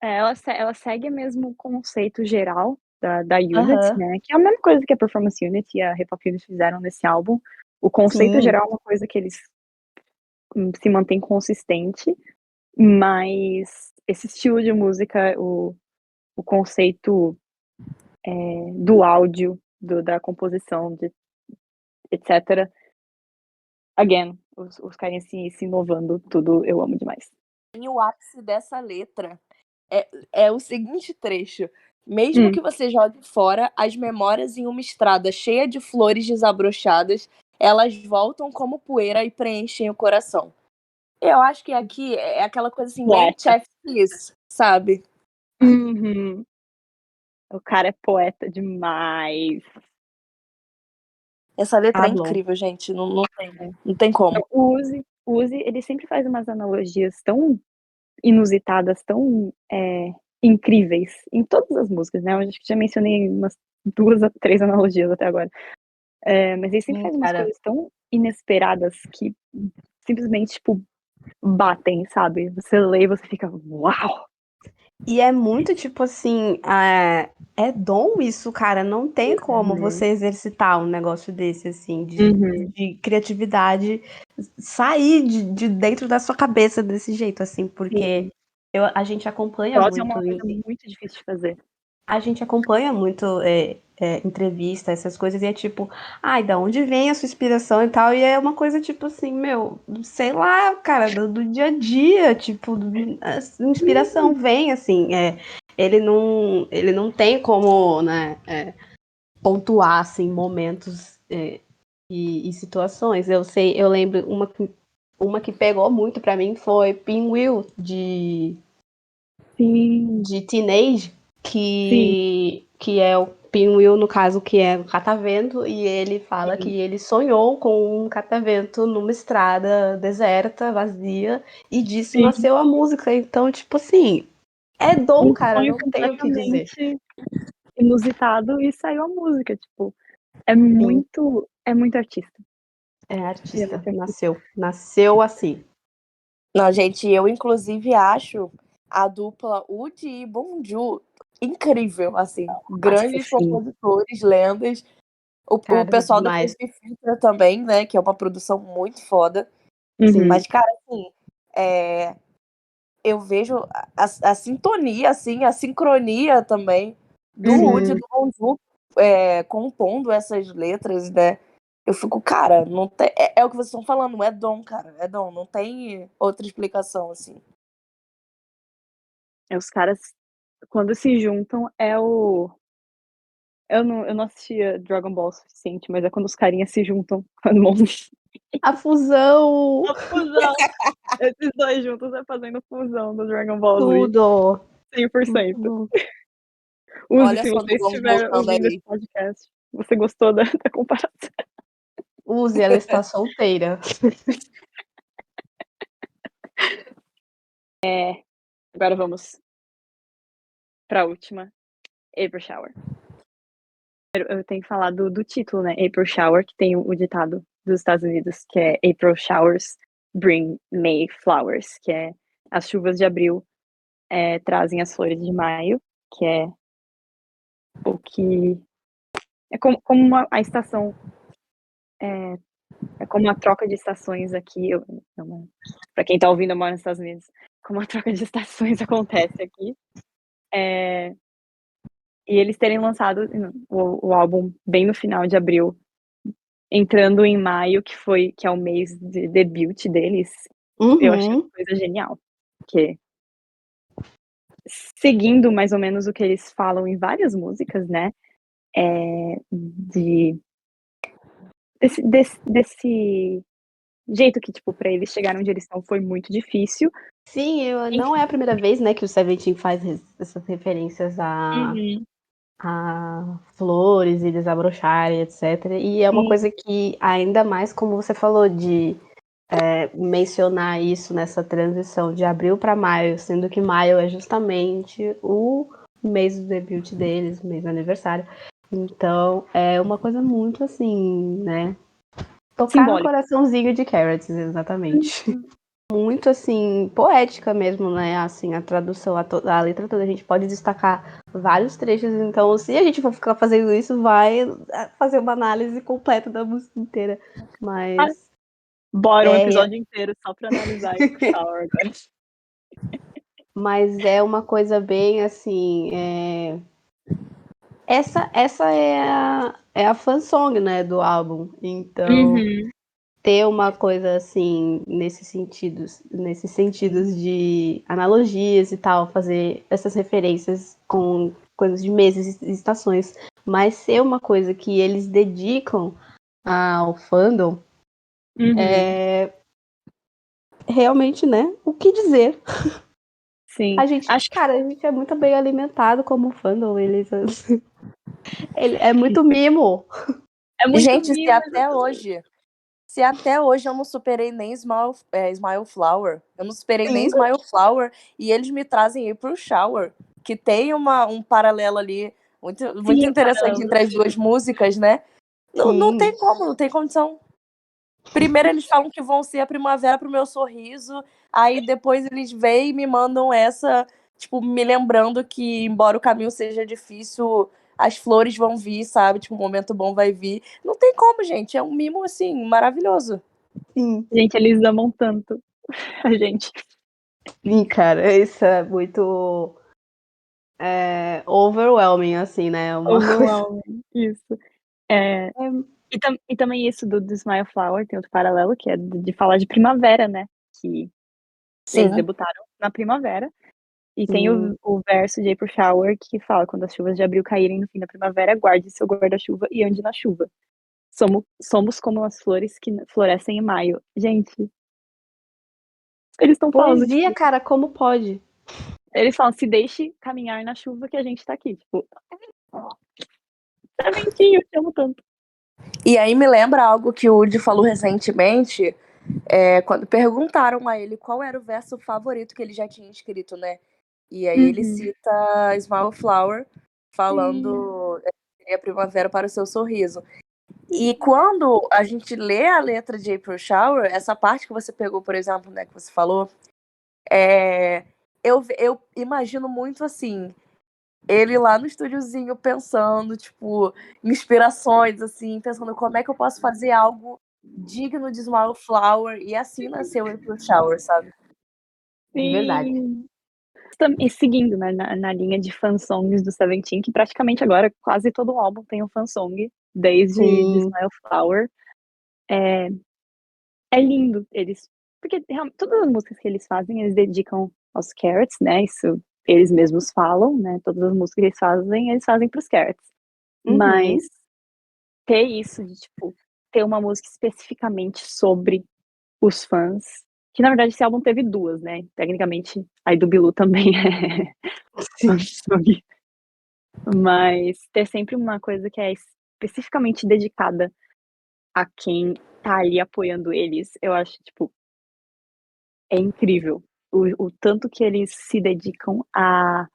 Ela segue mesmo o conceito geral da Unity, né? Que é a mesma coisa que a Performance Unity e a Hip Hop Unity fizeram nesse álbum. O conceito Sim. geral é uma coisa que eles se mantém consistente, mas esse estilo de música, o conceito do áudio, da composição, etc. Again, os carinhas se inovando, tudo eu amo demais. E o ápice dessa letra é o seguinte trecho. Mesmo que você jogue fora as memórias em uma estrada cheia de flores desabrochadas, elas voltam como poeira e preenchem o coração. Eu acho que aqui é aquela coisa assim, bem chef kiss, sabe? Uhum. O cara é poeta demais. Essa letra é Pablo. incrível, gente. Não tem como. O Uzi, ele sempre faz umas analogias tão inusitadas, tão incríveis em todas as músicas, né? Eu acho que já mencionei umas 2 a 3 analogias até agora. Mas ele sempre faz umas Cara, coisas tão inesperadas que simplesmente, tipo, batem, sabe? Você lê e você fica, uau! e é muito tipo assim, é dom isso, cara. Não tem como você exercitar um negócio desse, assim, de criatividade, sair de dentro da sua cabeça desse jeito, assim, porque a gente acompanha Prosa é muito. uma coisa muito difícil de fazer. A gente acompanha muito entrevista, essas coisas, e é tipo, ai, da onde vem a sua inspiração e tal, e é uma coisa tipo assim, meu, sei lá, cara, do dia a dia, tipo, a inspiração vem, assim, ele não tem como, né, pontuar, assim, momentos e situações. Eu lembro, uma que pegou muito pra mim foi Pinwheel, Sim. de Teenage, que é o Pinwheel, no caso, que é o catavento, e ele fala que ele sonhou com um catavento numa estrada deserta, vazia, e disso nasceu a música. Então, tipo assim, é dom, cara, sonho não tem o que dizer. completamente inusitado e saiu a música, tipo, é muito artista. É Ele é artista, muito artista. nasceu assim. Não, gente, eu inclusive acho a dupla Woody e Bonju incrível, assim. Grandes sim. compositores, lendas. O Cara, pessoal da demais. Face Filter também, né? Que é uma produção muito foda. Sim. Mas, cara, assim, eu vejo a sintonia, assim, a sincronia também do Woody e do Bonju compondo essas letras, né? Eu fico, cara, não tem, é o que vocês estão falando, é dom, cara, é dom, não tem outra explicação, assim. Os caras, quando se juntam, eu não assistia Dragon Ball o suficiente, mas é quando os carinhas se juntam. A fusão! A fusão! Esses dois juntos fazendo fusão do Dragon Ball Z. Tudo! 100%. Use, Olha se só você do Gomes estiver voltando ouvindo esse aí. podcast, você gostou da comparação. Use, ela está solteira. Agora vamos para a última, April Shower. Eu tenho que falar do título, né? April Shower, que tem o ditado dos Estados Unidos, que é April Showers bring May flowers, que é as chuvas de abril trazem as flores de maio, que é o que é como a estação é como a troca de estações aqui. Para quem tá ouvindo, eu moro nos Estados Unidos. Como a troca de estações acontece aqui. E eles terem lançado o álbum bem no final de abril, entrando em maio, que é o mês de debut deles, eu achei uma coisa genial. Porque seguindo mais ou menos o que eles falam em várias músicas, né? Desse jeito que, tipo, pra eles chegarem onde eles estão foi muito difícil. Sim, não é a primeira vez, né, que o Seventeen faz essas referências a flores e desabrochar, etc. E é uma coisa que, ainda mais como você falou, de mencionar isso nessa transição de abril para maio, sendo que maio é justamente o mês do debut deles, o mês do aniversário. Então, é uma coisa muito assim, né? Tocar no Simbólico. coraçãozinho de Carrots, exatamente. Muito assim, poética mesmo, né? Assim, a tradução, a letra toda, a gente pode destacar vários trechos, então se a gente for ficar fazendo isso, vai fazer uma análise completa da música inteira. Mas bora um episódio inteiro só pra analisar April Shower agora. Mas é uma coisa bem assim. Essa é a fansong, né, do álbum. Então, ter uma coisa assim, nesses sentidos de analogias e tal, fazer essas referências com coisas de meses e estações, mas ser uma coisa que eles dedicam ao fandom, realmente, né, o que dizer? Sim. A gente, Acho que cara, a gente é muito bem alimentado como fandom. Ele é muito mimo. é muito Gente, mimo. se até hoje eu não superei nem Smile Flower, eu não superei nem Sim. Smile Flower, e eles me trazem April Shower, que tem um paralelo ali muito Sim, interessante entre as duas músicas, né? Não tem como, não tem condição. Primeiro eles falam que vão ser a primavera pro meu sorriso, aí depois eles vêm e me mandam essa, tipo, me lembrando que, embora o caminho seja difícil, as flores vão vir, sabe? Tipo, um momento bom vai vir. Não tem como, gente. É um mimo, assim, maravilhoso. Sim. Gente, eles amam tanto a gente. Sim, cara, isso é muito overwhelming, assim, né? Uma coisa. Overwhelming. Isso. E também isso do Smile Flower tem outro paralelo, que é de falar de primavera, né? Que eles Sim. debutaram na primavera. E tem Sim. o verso de April Shower que fala: quando as chuvas de abril caírem no fim da primavera, guarde seu guarda-chuva e ande na chuva. Somos como as flores que florescem em maio. Gente, eles estão falando, Poesia, tipo, cara, como pode? eles falam, se deixe caminhar na chuva que a gente tá aqui. Tipo, Seventeen, eu te amo tanto. E aí me lembra algo que o Woody falou recentemente, quando perguntaram a ele qual era o verso favorito que ele já tinha escrito, né? E aí ele cita Smile Flower, falando a primavera para o seu sorriso. E quando a gente lê a letra de April Shower, essa parte que você pegou, por exemplo, né, que você falou, eu imagino muito assim, ele lá no estúdiozinho pensando, tipo, inspirações, assim, pensando como é que eu posso fazer algo digno de Smile Flower, e assim nasceu April Shower, sabe? De verdade. Sim. E seguindo, né, na linha de fansongs do Seventeen, que praticamente agora quase todo álbum tem um fansong, desde de Sim. Smile Flower. É lindo eles. Porque todas as músicas que eles fazem, eles dedicam aos Carrots, né? Isso eles mesmos falam, né? Todas as músicas que eles fazem pros Carrots. Uhum. Mas ter isso de, tipo, ter uma música especificamente sobre os fãs. Que na verdade esse álbum teve duas, né? Tecnicamente, a do Bilu também é fansong. Mas ter sempre uma coisa que é especificamente dedicada a quem tá ali apoiando eles, eu acho, tipo, é incrível. O tanto que eles se dedicam a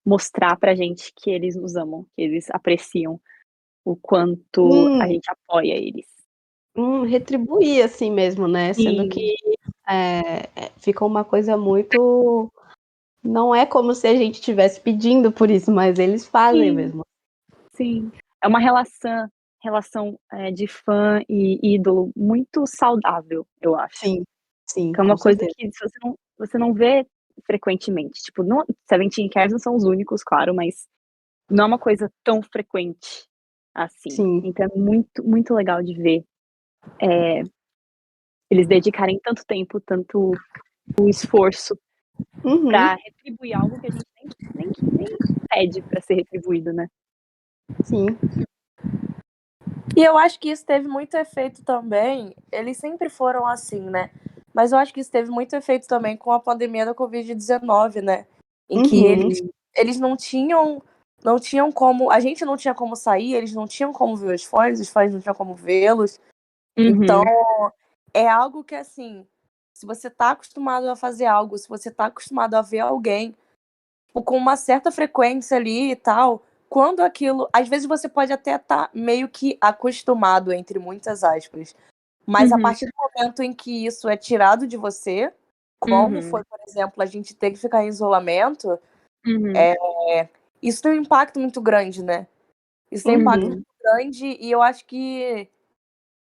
mostrar pra gente que eles nos amam, que eles apreciam o quanto a gente apoia eles. Retribuir assim mesmo, né? Sendo Sim, que fica uma coisa muito. Não é como se a gente estivesse pedindo por isso, mas eles fazem sim, mesmo. sim. É uma relação de fã e ídolo muito saudável, eu acho. Sim, sim, Que é com uma coisa certeza. que se você não vê frequentemente. Tipo, não, Seventeen e Cares não são os únicos, claro, mas não é uma coisa tão frequente assim. Sim. Então é muito, muito legal de ver eles dedicarem tanto tempo, tanto o esforço Uhum. pra retribuir algo que a gente nem pede pra ser retribuído, né. Sim. E eu acho que isso teve muito efeito também. Eles sempre foram assim, né? Mas eu acho que isso teve muito efeito também com a pandemia da Covid-19, né? Em que Uhum. eles não tinham como. A gente não tinha como sair, eles não tinham como ver os fãs não tinham como vê-los. Então, Uhum. é algo que, assim, se você tá acostumado a fazer algo, se você tá acostumado a ver alguém tipo, com uma certa frequência ali e tal, quando aquilo. Às vezes você pode até estar meio que acostumado, entre muitas aspas. Mas a Uhum. partir do momento em que isso é tirado de você, como Uhum. foi, por exemplo, a gente ter que ficar em isolamento, Uhum. isso tem um impacto muito grande, né? Isso tem um impacto Uhum. muito grande e eu acho que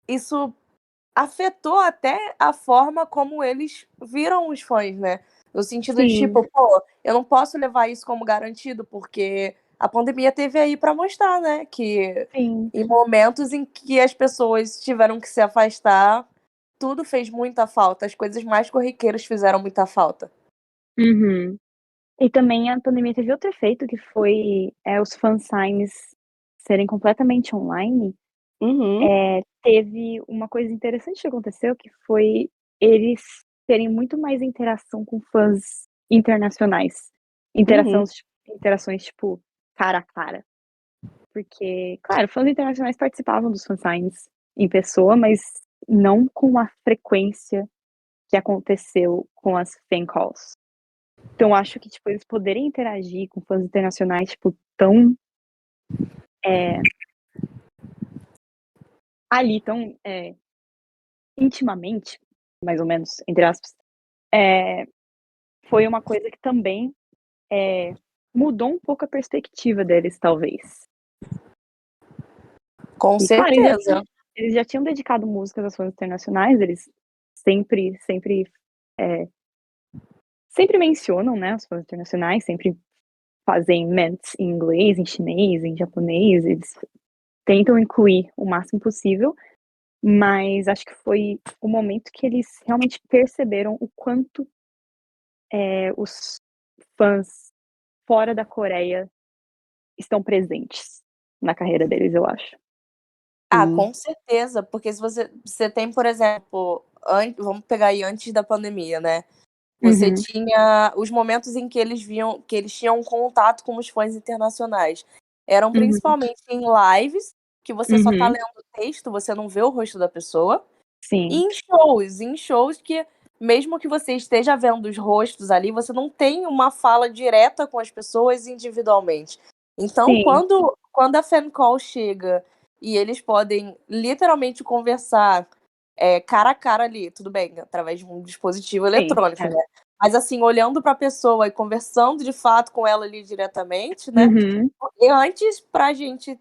isso afetou até a forma como eles viram os fãs, né? No sentido de Sim, tipo, pô, eu não posso levar isso como garantido, porque a pandemia teve aí pra mostrar, né, que sim. em momentos em que as pessoas tiveram que se afastar, tudo fez muita falta, as coisas mais corriqueiras fizeram muita falta. Uhum. E também a pandemia teve outro efeito que foi, os fansigns serem completamente online. Uhum. Teve uma coisa interessante que aconteceu, que foi eles terem muito mais interação com fãs internacionais. Interações, tipo, cara a cara. Porque, claro, fãs internacionais participavam dos fansigns em pessoa, mas não com a frequência que aconteceu com as fan calls. Então, acho que, tipo, eles poderem interagir com fãs internacionais, tipo, tão ali, tão intimamente, mais ou menos, entre aspas, foi uma coisa que também mudou um pouco a perspectiva deles, talvez. Com E, claro, certeza. eles já tinham dedicado músicas aos fãs internacionais, eles sempre mencionam, né, os fãs internacionais, sempre fazem ments em inglês, em chinês, em japonês, eles tentam incluir o máximo possível, mas acho que foi o momento que eles realmente perceberam o quanto os fãs fora da Coreia estão presentes na carreira deles, eu acho. Com certeza, porque se você tem, por exemplo, vamos pegar aí antes da pandemia, né? Você tinha os momentos em que eles tinham contato com os fãs internacionais. Eram principalmente em lives, que você só tá lendo o texto, você não vê o rosto da pessoa. Sim. E em shows que, mesmo que você esteja vendo os rostos ali, você não tem uma fala direta com as pessoas individualmente. Então, Sim. quando a fan call chega e eles podem literalmente conversar cara a cara ali, tudo bem, através de um dispositivo eletrônico, né? Mas assim, olhando para a pessoa e conversando de fato com ela ali diretamente, né? E antes, pra gente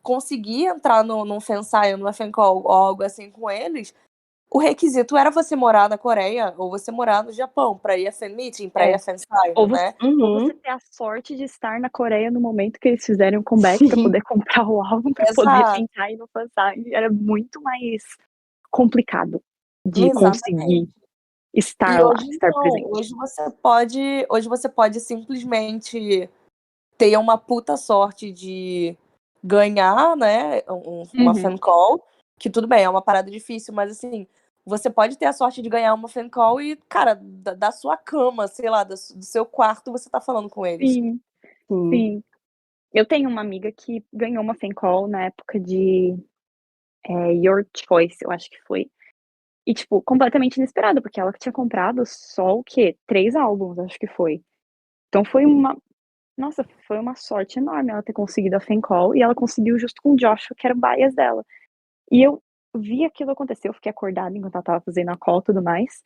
conseguir entrar num fansign, numa fan call ou algo assim com eles, o requisito era você morar na Coreia ou você morar no Japão pra ir a fan meeting, pra ir a fansign, Ou né? você ter a sorte de estar na Coreia no momento que eles fizerem o comeback pra poder comprar o álbum, pra poder tentar ir no fansign. Era muito mais complicado de conseguir estar lá, estar presente. Hoje você pode simplesmente ter uma puta sorte de ganhar, né, uma fan call, que tudo bem, é uma parada difícil, mas assim, você pode ter a sorte de ganhar uma fan call e, cara, da sua cama, sei lá, do seu quarto, você tá falando com eles. Sim. Eu tenho uma amiga que ganhou uma fan call na época de Your Choice, eu acho que foi. E, tipo, completamente inesperado, porque ela tinha comprado só o quê? 3 álbuns, acho que foi. Então foi uma sorte enorme ela ter conseguido a fan call, e ela conseguiu justo com o Joshua, que era o bias dela. E eu vi aquilo acontecer, eu fiquei acordada enquanto ela estava fazendo a call e tudo mais,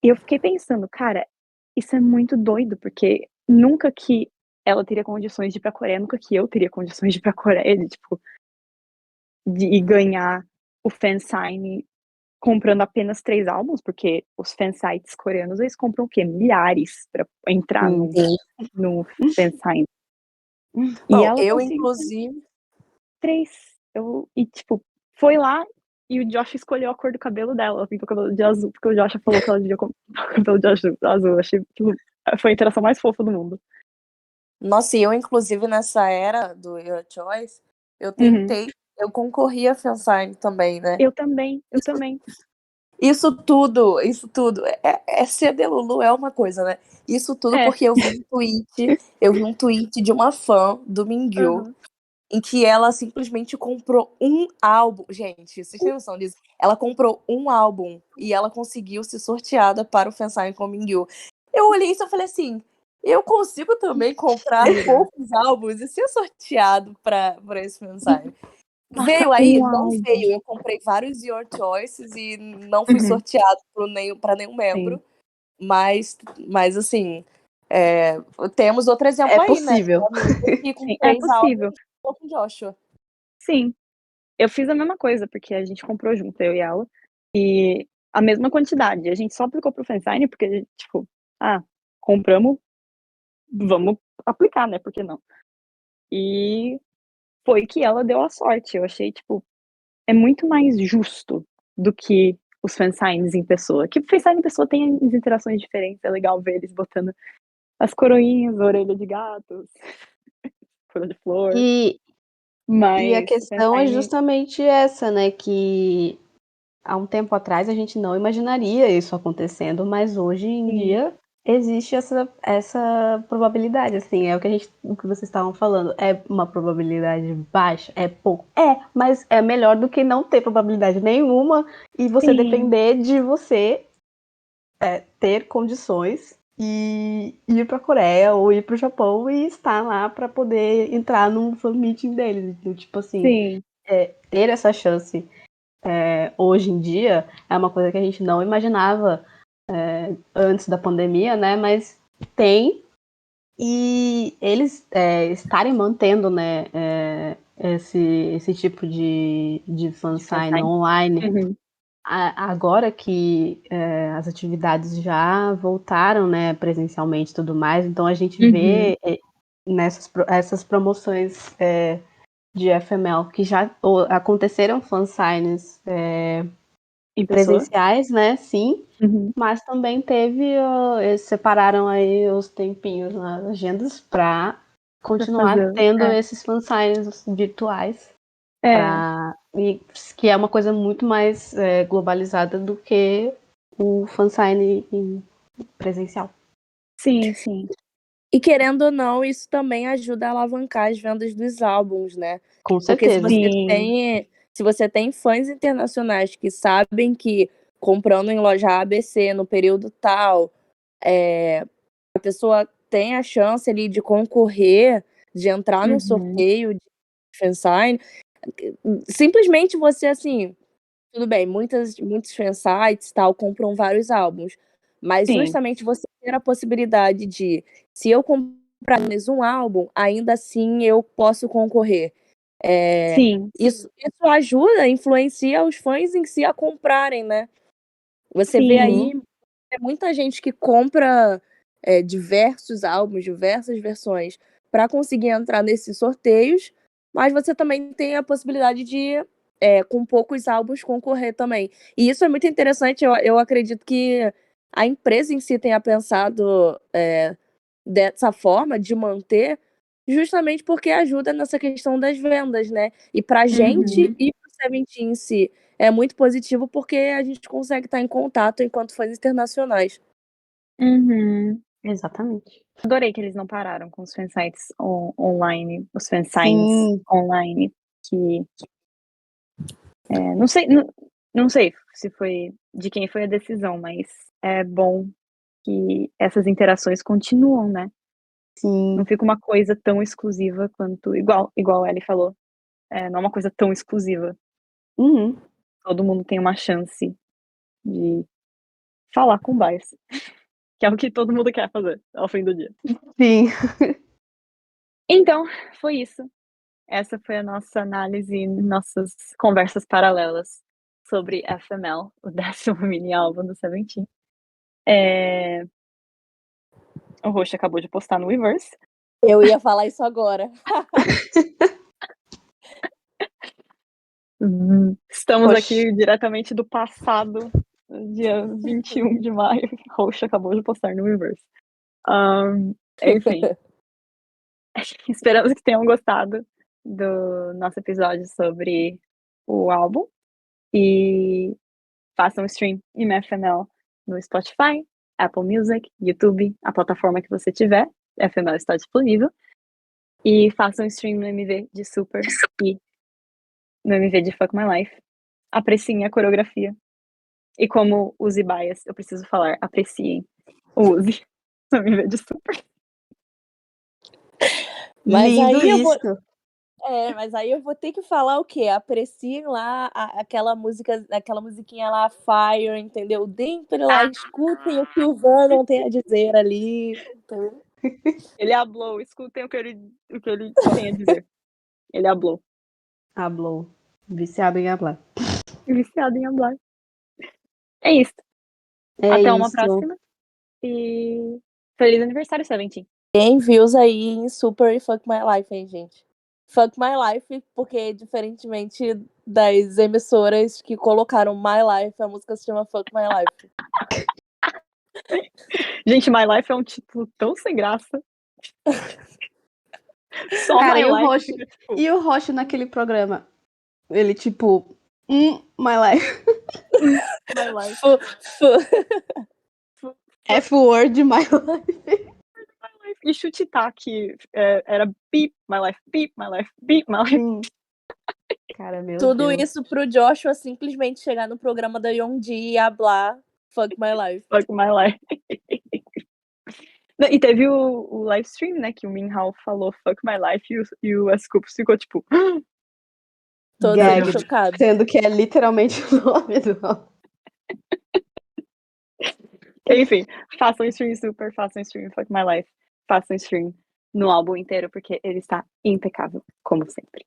e eu fiquei pensando: "Cara, isso é muito doido", porque nunca que ela teria condições de ir pra Coreia, nunca que eu teria condições de ir pra Coreia, de, tipo, de ir ganhar o fansign comprando apenas 3 álbuns, porque os fansites coreanos, eles compram o quê? Milhares pra entrar no fansign. E Bom, ela eu conseguiu inclusive 3. E, tipo, foi lá e o Josh escolheu a cor do cabelo dela. Ela pintou o cabelo de azul, porque o Josh falou que ela devia pintar o cabelo de azul. Eu achei que foi a interação mais fofa do mundo. Nossa, e eu, inclusive, nessa era do Your Choice, eu tentei, eu concorri a fansign também, né? Eu também. Isso tudo, ser Delulu é uma coisa, né? Isso tudo porque eu vi um tweet de uma fã do Mingyu, em que ela simplesmente comprou um álbum. Gente, vocês têm noção disso? Ela comprou um álbum e ela conseguiu ser sorteada para o fansign com o Mingyu. Eu olhei isso e falei assim, eu consigo também comprar poucos álbuns e ser sorteado para esse fansign. Nossa, Veio aí? um Não álbum. veio. Eu comprei vários Your Choices e não fui sorteado para nenhum membro. Mas assim, temos outro exemplo aí, possível. né? Que com Sim, é 3 possível. álbuns ficou com Joshua. Sim. Eu fiz a mesma coisa, porque a gente comprou junto, eu e ela, e a mesma quantidade. A gente só aplicou pro fansign, porque, tipo, compramos, vamos aplicar, né? Por que não? E foi que ela deu a sorte. Eu achei, tipo, é muito mais justo do que os fansigns em pessoa. Que o fansign em pessoa tem as interações diferentes, é legal ver eles botando as coroinhas, a orelha de gatos, coroa de flor. E a Mas questão é justamente essa, né? Que há um tempo atrás a gente não imaginaria isso acontecendo, mas hoje em dia existe essa probabilidade, assim, é o que vocês estavam falando. É uma probabilidade baixa? É pouco? Mas é melhor do que não ter probabilidade nenhuma e você depender de você ter condições e ir para a Coreia ou ir para o Japão e estar lá para poder entrar num fan meeting deles. Então, tipo assim, Sim. ter essa chance hoje em dia é uma coisa que a gente não imaginava antes da pandemia, né? Mas tem, e eles estarem mantendo, né, esse tipo de fansign online, Uhum. agora que as atividades já voltaram, né, presencialmente e tudo mais, então a gente vê essas promoções de FML que já aconteceram fansigns Em pessoa? presenciais, né, sim, Uhum. mas também eles separaram aí os tempinhos nas agendas para continuar fazer, tendo esses fansigns virtuais, É, que é uma coisa muito mais globalizada do que o fansign presencial. sim, sim. E querendo ou não, isso também ajuda a alavancar as vendas dos álbuns, né? Com Porque certeza. se você tem fãs internacionais que sabem que comprando em loja ABC no período tal, a pessoa tem a chance ali de concorrer, de entrar no sorteio de fansign, simplesmente você, assim, tudo bem, muitos fansites tal compram vários álbuns, mas Sim, justamente você ter a possibilidade de, se eu comprar apenas um álbum, ainda assim eu posso concorrer. sim. Isso ajuda, influencia os fãs em si a comprarem, né? Você vê Sim. aí muita gente que compra diversos álbuns, diversas versões, para conseguir entrar nesses sorteios, mas você também tem a possibilidade de, com poucos álbuns, concorrer também. E isso é muito interessante, eu acredito que a empresa em si tenha pensado dessa forma, de manter, justamente porque ajuda nessa questão das vendas, né? E pra gente e pro Seventeen em si, é muito positivo porque a gente consegue estar em contato enquanto fãs internacionais. Uhum. Exatamente. Adorei que eles não pararam com os fansites online, os fansigns Sim, online, que não sei, não sei se foi de quem foi a decisão, mas é bom que essas interações continuam, né? Não sim. fica uma coisa tão exclusiva quanto, igual a Ellie falou, não é uma coisa tão exclusiva. Uhum. Todo mundo tem uma chance de falar com o bias, que é o que todo mundo quer fazer ao fim do dia. Sim. Então, foi isso. Essa foi a nossa análise, nossas conversas paralelas sobre FML, o 10º mini álbum do Seventeen. O Roxo acabou de postar no Weverse. Eu ia falar isso agora. Estamos Poxa. aqui diretamente do passado, dia 21 de maio. Roxo acabou de postar no Weverse. Enfim, esperamos que tenham gostado do nosso episódio sobre o álbum. E façam stream em FML no Spotify, Apple Music, YouTube, a plataforma que você tiver. FML está disponível. E façam stream no MV de Super e no MV de Fuck My Life. Apreciem a coreografia. E como Uzi Bias, eu preciso falar, apreciem o Uzi no MV de Super. Mas Lindo aí isso. mas aí eu vou ter que falar o quê? Apreciem lá aquela música, aquela musiquinha lá, Fire, entendeu? Deem pra lá, escutem o que o Vernon tem a dizer ali. Entendeu? Ele hablou, escutem o que ele tem a dizer. Ele hablou. Hablou. Viciado em hablar. Viciado em hablar. É isso. É Até uma isso. próxima. E feliz aniversário, Seventeen. Tem views aí em Super e Fuck My Life, hein, gente? Fuck My Life, porque diferentemente das emissoras que colocaram My Life, a música se chama Fuck My Life. Gente, My Life é um título tão sem graça. Só Cara, My e o Life Roxo, fica tipo. e o Roxo naquele programa? Ele tipo, my life. My Life. Fu- F-word my life. E Chutitá, que era beep my life, beep my life, beep my life. Sim. Cara, meu Tudo Deus. isso pro Joshua simplesmente chegar no programa da Yeonji e hablar Fuck My Life. Fuck my life. E teve o live stream, né? Que o Minhao falou Fuck my life e o Scoops ficou tipo. Todos Gag, eles chocados. sendo que é literalmente o nome do álbum. Enfim, façam stream super, façam stream Fuck My Life, façam stream no álbum inteiro, porque ele está impecável, como sempre.